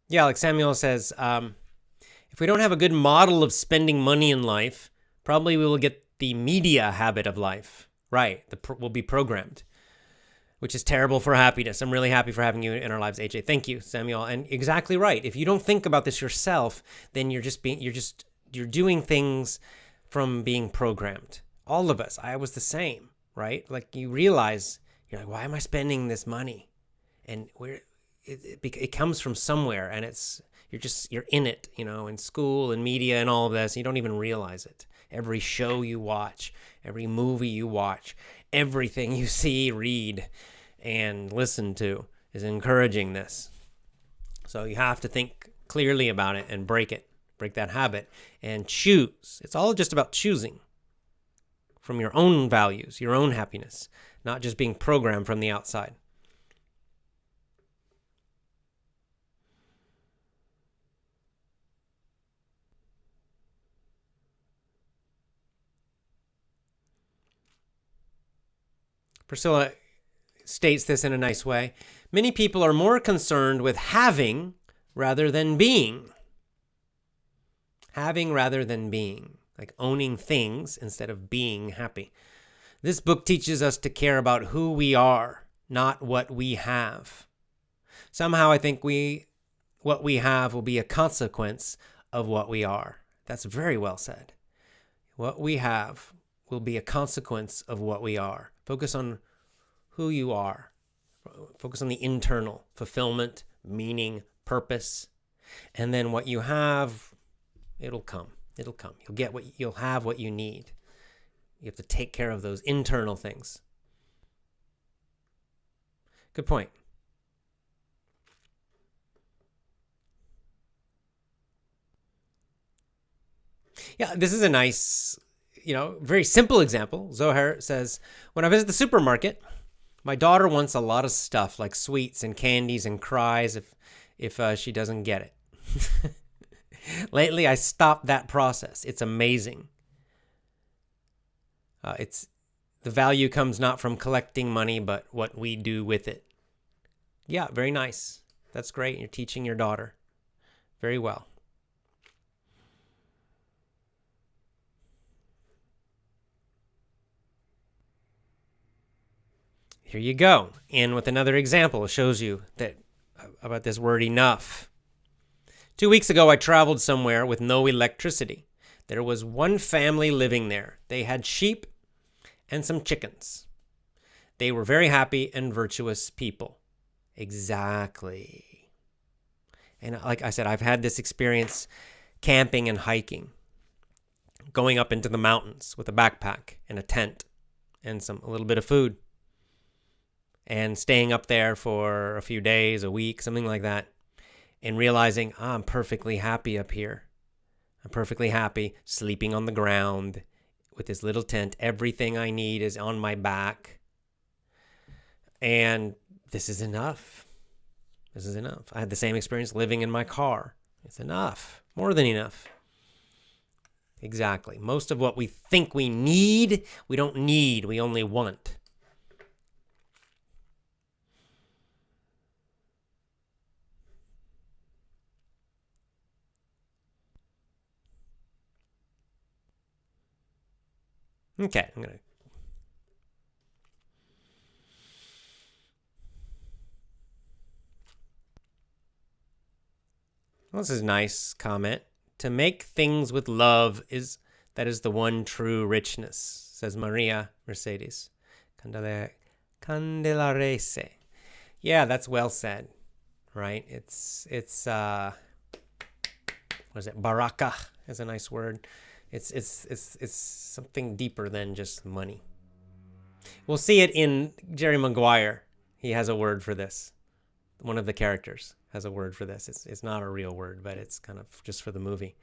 Yeah, like Samuel says, if we don't have a good model of spending money in life, probably we will get the media habit of life. Right, we'll be programmed, which is terrible for happiness. I'm really happy for having you in our lives, AJ. Thank you, Samuel. And exactly right. If you don't think about this yourself, then you're doing things from being programmed. All of us. I was the same, right? Like you realize, you're like, why am I spending this money? And it comes from somewhere, and you're in it, in school and media and all of this. And you don't even realize it. Every show you watch, every movie you watch, everything you see, read, and listen to is encouraging this. So you have to think clearly about it and break that habit, and choose. It's all just about choosing from your own values, your own happiness, not just being programmed from the outside. Priscilla states this in a nice way. Many people are more concerned with having rather than being. Having rather than being. Like owning things instead of being happy. This book teaches us to care about who we are, not what we have. Somehow I think what we have will be a consequence of what we are. That's very well said. What we have will be a consequence of what we are. Focus on who you are. Focus on the internal fulfillment, meaning, purpose. And then what you have, it'll come. You'll have what you need. You have to take care of those internal things. Good point. Yeah, this is a nice, very simple example. Zohar says, when I visit the supermarket, my daughter wants a lot of stuff like sweets and candies and cries if she doesn't get it. Lately, I stopped that process. It's amazing. The value comes not from collecting money, but what we do with it. Yeah, very nice. That's great. You're teaching your daughter very well. Here you go. And with another example, it shows you that about this word enough. 2 weeks ago, I traveled somewhere with no electricity. There was one family living there. They had sheep and some chickens. They were very happy and virtuous people. Exactly. And like I said, I've had this experience camping and hiking, going up into the mountains with a backpack and a tent and a little bit of food, and staying up there for a few days, a week, something like that, and realizing I'm perfectly happy up here. I'm perfectly happy sleeping on the ground with this little tent. Everything I need is on my back. And this is enough. This is enough. I had the same experience living in my car. It's enough. More than enough. Exactly. Most of what we think we need, we don't need. We only want. Okay, Well, this is a nice comment. To make things with love is the one true richness, says Maria Mercedes Candelarese. Yeah, that's well said, right? It's what is it? Baraka is a nice word. It's something deeper than just money. We'll see it in Jerry Maguire. He has a word for this. One of the characters has a word for this. It's not a real word, but it's kind of just for the movie.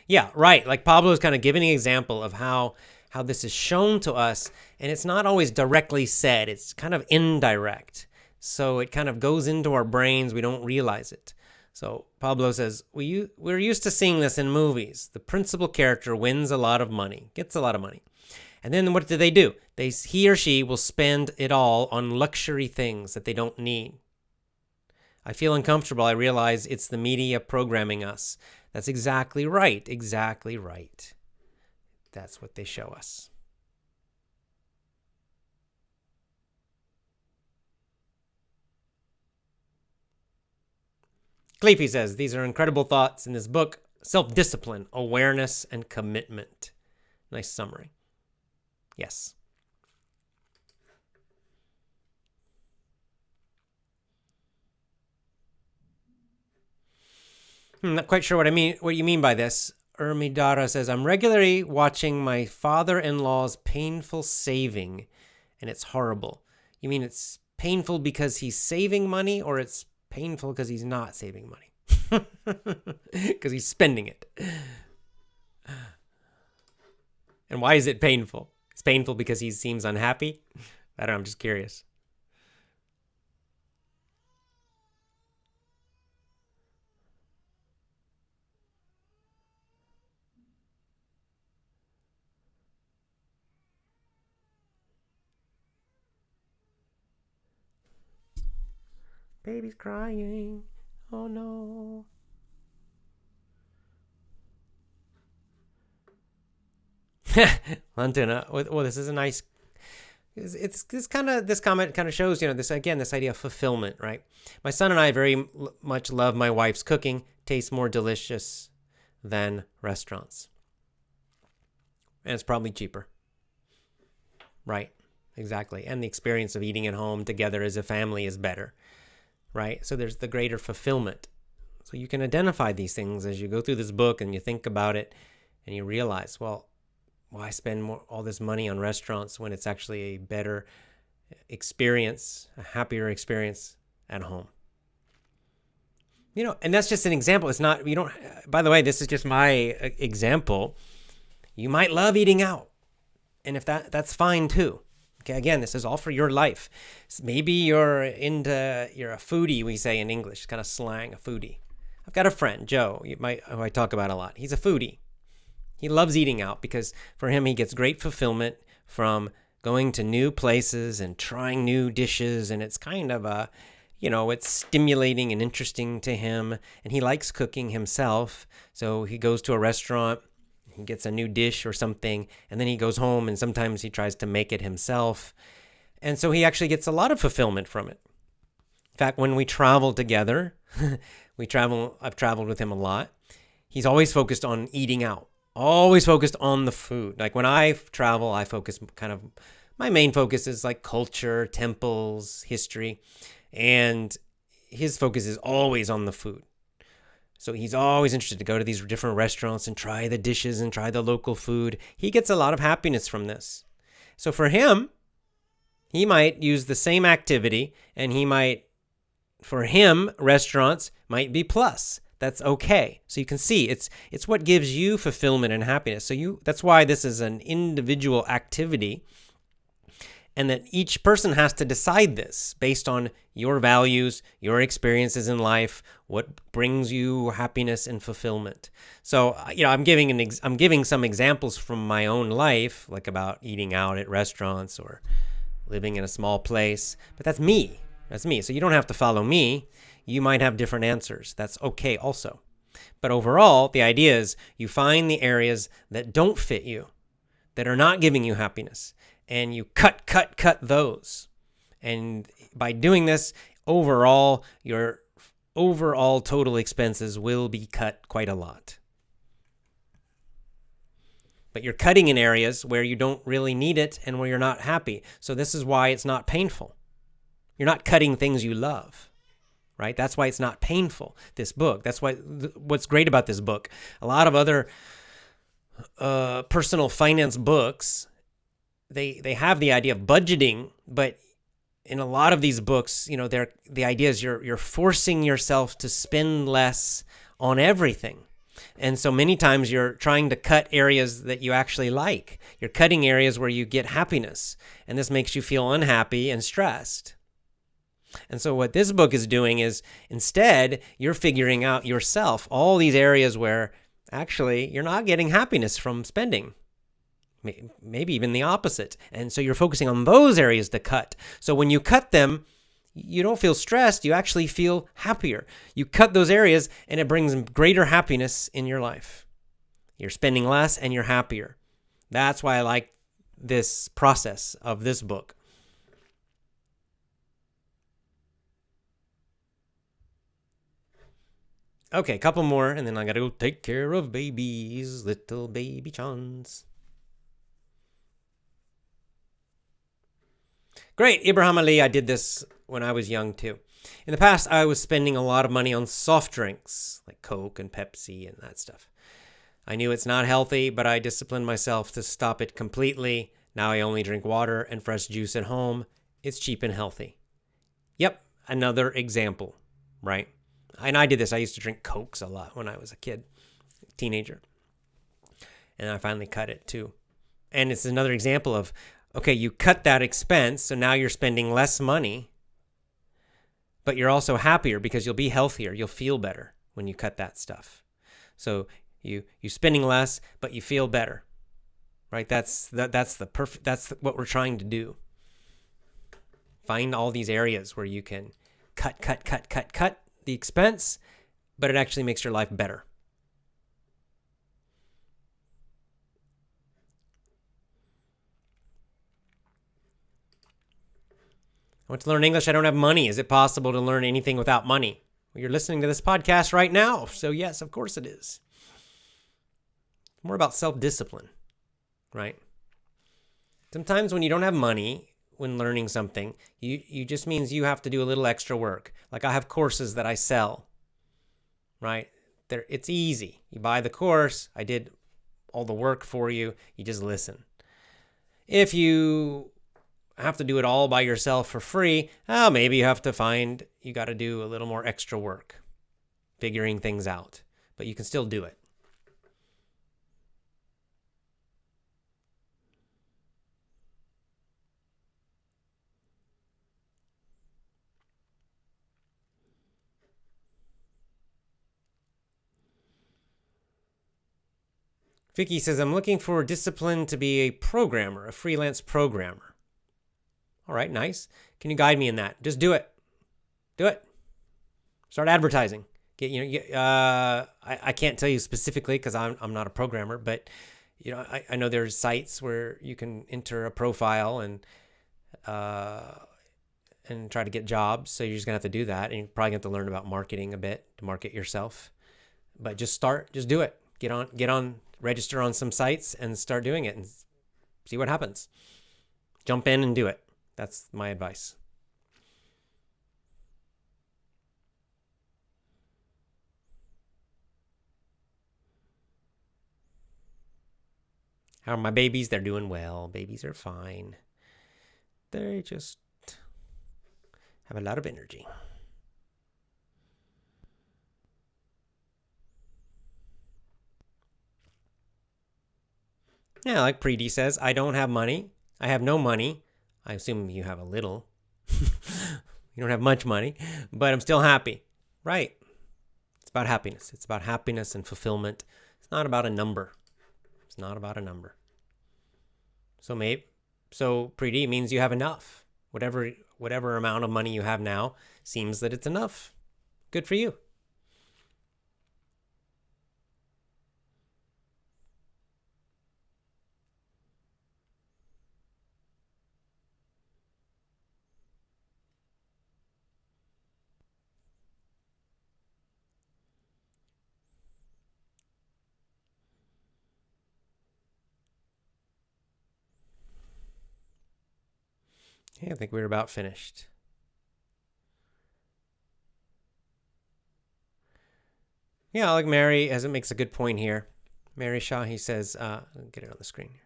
Yeah, right. Like Pablo's kind of giving an example of how this is shown to us, and it's not always directly said. It's kind of indirect. So it kind of goes into our brains. We don't realize it. So Pablo says, we're used to seeing this in movies. The principal character wins a lot of money, gets a lot of money, And then what do? He or she will spend it all on luxury things that they don't need. I feel uncomfortable. I realize it's the media programming us. That's exactly right. Exactly right. That's what they show us. Cleefy says, these are incredible thoughts in this book. Self-discipline, awareness, and commitment. Nice summary. Yes. I'm not quite sure what you mean by this. Ermidara says, I'm regularly watching my father-in-law's painful saving, and it's horrible. You mean it's painful because he's saving money, or it's painful because he's not saving money? Because he's spending it. And why is it painful? It's painful because he seems unhappy? I don't know, I'm just curious. Baby's crying. Oh no. London. Well, this is a nice. It's this comment kind of shows, this idea of fulfillment, right? My son and I very much love my wife's cooking. Tastes more delicious than restaurants, and it's probably cheaper. Right? Exactly. And the experience of eating at home together as a family is better. Right? So there's the greater fulfillment. So you can identify these things as you go through this book and you think about it and you realize, well, why spend all this money on restaurants when it's actually a better experience, a happier experience at home? And that's just an example. It's not, by the way, this is just my example. You might love eating out. And if that's fine too. Okay, again, this is all for your life. Maybe you're a foodie, we say in English, it's kind of slang, a foodie. I've got a friend, Joe, who I talk about a lot. He's a foodie. He loves eating out because for him, he gets great fulfillment from going to new places and trying new dishes. And it's kind of it's stimulating and interesting to him. And he likes cooking himself. So he goes to a restaurant. He gets a new dish or something, and then he goes home and sometimes he tries to make it himself. And so he actually gets a lot of fulfillment from it. In fact, when we travel together, I've traveled with him a lot. He's always focused on eating out, always focused on the food. Like when I travel, my main focus is like culture, temples, history, and his focus is always on the food. So he's always interested to go to these different restaurants and try the dishes and try the local food. He gets a lot of happiness from this. So for him, he might use the same activity and for him, restaurants might be plus. That's okay. So you can see it's what gives you fulfillment and happiness. So that's why this is an individual activity. And that each person has to decide this based on your values, your experiences in life, what brings you happiness and fulfillment. So, I'm giving some examples from my own life, like about eating out at restaurants or living in a small place. But that's me. That's me. So you don't have to follow me. You might have different answers. That's okay also. But overall, the idea is you find the areas that don't fit you, that are not giving you happiness. And you cut those. And by doing this, overall, your overall total expenses will be cut quite a lot. But you're cutting in areas where you don't really need it and where you're not happy. So this is why it's not painful. You're not cutting things you love, right? That's why it's not painful, this book. That's why what's great about this book. A lot of other personal finance books, they have the idea of budgeting, but in a lot of these books, the idea is you're forcing yourself to spend less on everything. And so many times you're trying to cut areas that you actually like. You're cutting areas where you get happiness, and this makes you feel unhappy and stressed. And so what this book is doing is instead you're figuring out yourself all these areas where actually you're not getting happiness from spending. maybe even the opposite. And so you're focusing on those areas to cut. So when you cut them, you don't feel stressed. You actually feel happier. You cut those areas and it brings greater happiness in your life. You're spending less and you're happier. That's why I like this process of this book. Okay, a couple more, and then I gotta go take care of babies, little baby Chans. Great, Ibrahim Ali, I did this when I was young too. In the past, I was spending a lot of money on soft drinks, like Coke and Pepsi and that stuff. I knew it's not healthy, but I disciplined myself to stop it completely. Now I only drink water and fresh juice at home. It's cheap and healthy. Yep, another example, right? And I did this. I used to drink Cokes a lot when I was a kid, teenager. And I finally cut it too. And it's another example of, okay, you cut that expense, so now you're spending less money, but you're also happier because you'll be healthier. You'll feel better when you cut that stuff. So you're spending less, but you feel better, right? That's what we're trying to do. Find all these areas where you can cut the expense, but it actually makes your life better. I want to learn English. I don't have money. Is it possible to learn anything without money? Well, you're listening to this podcast right now, so yes, of course it is. It's more about self-discipline, right? Sometimes when you don't have money, when learning something, you just means you have to do a little extra work. Like I have courses that I sell, right? It's easy. You buy the course. I did all the work for you. You just listen. If you have to do it all by yourself for free, maybe you got to do a little more extra work, figuring things out, but you can still do it. Vicky says, I'm looking for discipline to be a programmer, a freelance programmer. All right, nice. Can you guide me in that? Just do it. Do it. Start advertising. I can't tell you specifically because I'm not a programmer, but I know there's sites where you can enter a profile and try to get jobs. So you're just gonna have to do that, and you're probably gonna have to learn about marketing a bit to market yourself. But just do it. Get on, register on some sites and start doing it and see what happens. Jump in and do it. That's my advice. How are my babies? They're doing well. Babies are fine. They just have a lot of energy. Yeah, like Preeti says, I don't have money. I have no money. I assume you have a little. You don't have much money, but I'm still happy. Right. It's about happiness. It's about happiness and fulfillment. It's not about a number. It's not about a number. So Preeti means you have enough. Whatever amount of money you have now seems that it's enough. Good for you. Yeah, I think we're about finished. Yeah, like Mary, as it makes a good point here. Mary Shaw, he says, I'll get it on the screen here.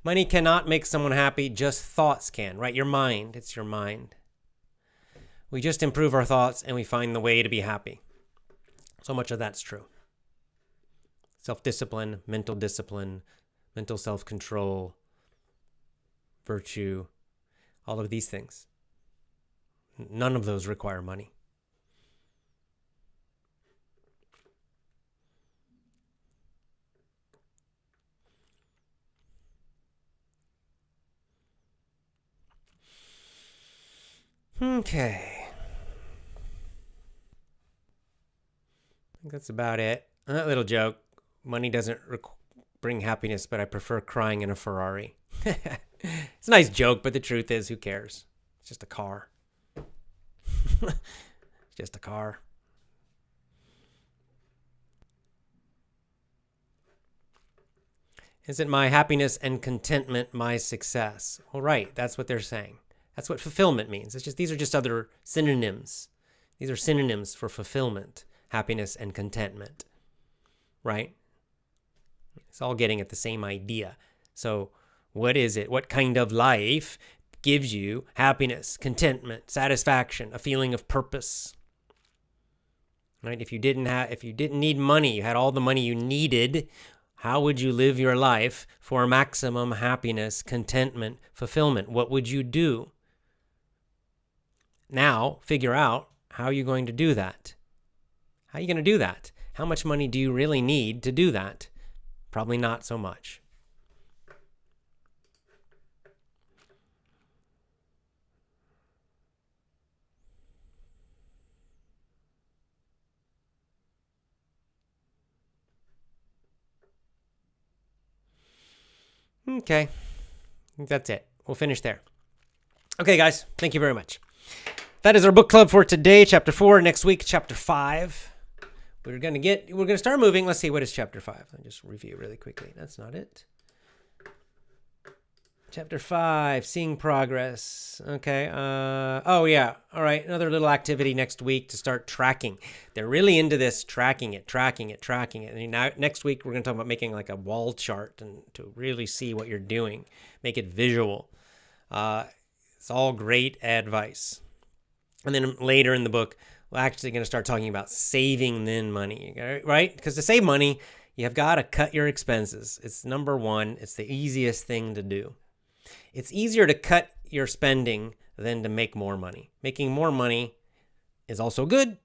Money cannot make someone happy, just thoughts can, right? Your mind, it's your mind. We just improve our thoughts and we find the way to be happy. So much of that's true. Self-discipline, mental self-control, virtue, all of these things. None of those require money. Okay. I think that's about it. That little joke. Money doesn't bring happiness, but I prefer crying in a Ferrari. It's a nice joke, but the truth is, who cares? It's just a car. It's just a car. Isn't my happiness and contentment my success? Well, right. That's what they're saying. That's what fulfillment means. It's just, these are just other synonyms. These are synonyms for fulfillment, happiness, and contentment. Right? It's all getting at the same idea. So what is it? What kind of life gives you happiness, contentment, satisfaction, a feeling of purpose? Right? If you didn't need money, you had all the money you needed, how would you live your life for maximum happiness, contentment, fulfillment? What would you do? Now, figure out how you're going to do that. How are you going to do that? How much money do you really need to do that? Probably not so much. Okay. I think that's it. We'll finish there. Okay, guys. Thank you very much. That is our book club for today. Chapter 4. Next week, Chapter 5. We're going to start moving. Let's see. What is Chapter 5? I'll just review really quickly. That's not it. Chapter 5, Seeing Progress. Okay. Oh, yeah. All right. Another little activity next week to start tracking. They're really into this, tracking it. And now, next week, we're going to talk about making like a wall chart and to really see what you're doing. Make it visual. It's all great advice. And then later in the book, we're actually going to start talking about saving then money, right? Because to save money, you have got to cut your expenses. It's number one. It's the easiest thing to do. It's easier to cut your spending than to make more money. Making more money is also good,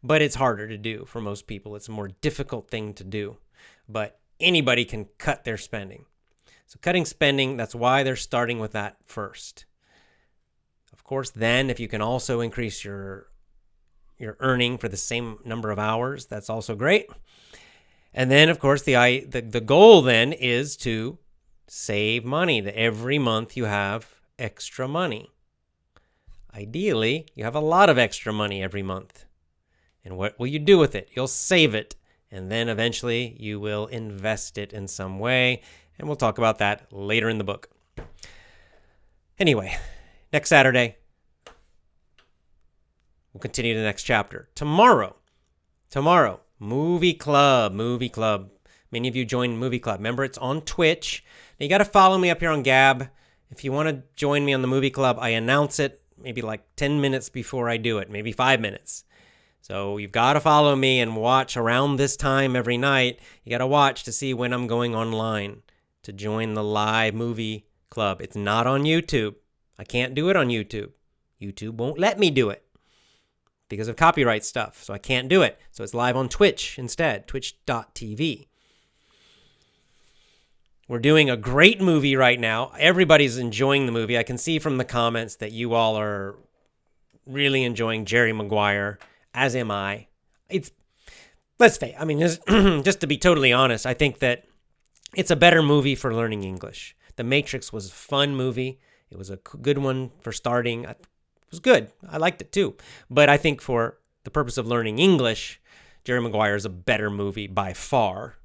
but it's harder to do for most people. It's a more difficult thing to do, but anybody can cut their spending. So cutting spending, that's why they're starting with that first. Of course, then if you can also increase your earning for the same number of hours, that's also great. And then, of course, the goal then is to save money. That every month you have extra money. Ideally, you have a lot of extra money every month. And what will you do with it? You'll save it. And then eventually you will invest it in some way. And we'll talk about that later in the book. Anyway, next Saturday, we'll continue the next chapter. Tomorrow, Movie Club. Many of you join Movie Club. Remember, it's on Twitch. Now, you got to follow me up here on Gab. If you want to join me on the Movie Club, I announce it maybe like 10 minutes before I do it, maybe 5 minutes. So you've got to follow me and watch around this time every night. You got to watch to see when I'm going online to join the live Movie Club. It's not on YouTube. I can't do it on YouTube. YouTube won't let me do it because of copyright stuff, so I can't do it. So it's live on Twitch instead, twitch.tv. We're doing a great movie right now. Everybody's enjoying the movie. I can see from the comments that you all are really enjoying Jerry Maguire, as am I. Let's face it, I mean, just to be totally honest, I think that it's a better movie for learning English. The Matrix was a fun movie. It was a good one for starting. It was good. I liked it too. But I think for the purpose of learning English, Jerry Maguire is a better movie by far.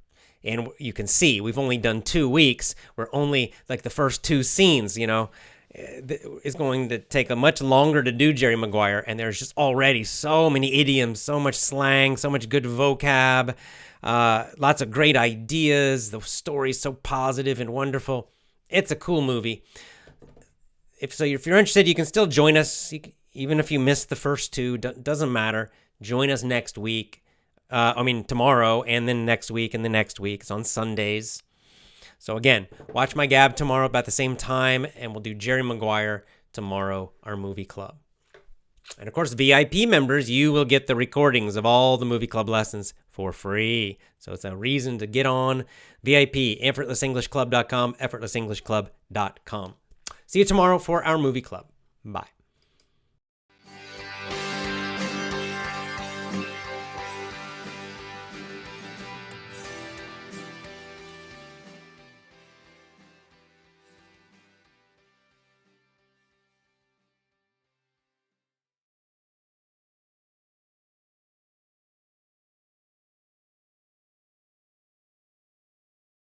And you can see, we've only done 2 weeks. We're only, like the first 2 scenes, is going to take a much longer to do Jerry Maguire. And there's just already so many idioms, so much slang, so much good vocab, lots of great ideas. The story's so positive and wonderful. It's a cool movie. If you're interested, you can still join us. Even if you missed the first 2, doesn't matter. Join us next week. Tomorrow, and then next week, and the next week. It's on Sundays. So again, watch my Gab tomorrow about the same time, and we'll do Jerry Maguire tomorrow, our movie club. And of course, VIP members, you will get the recordings of all the movie club lessons for free. So it's a reason to get on VIP, effortlessenglishclub.com, effortlessenglishclub.com. See you tomorrow for our movie club. Bye.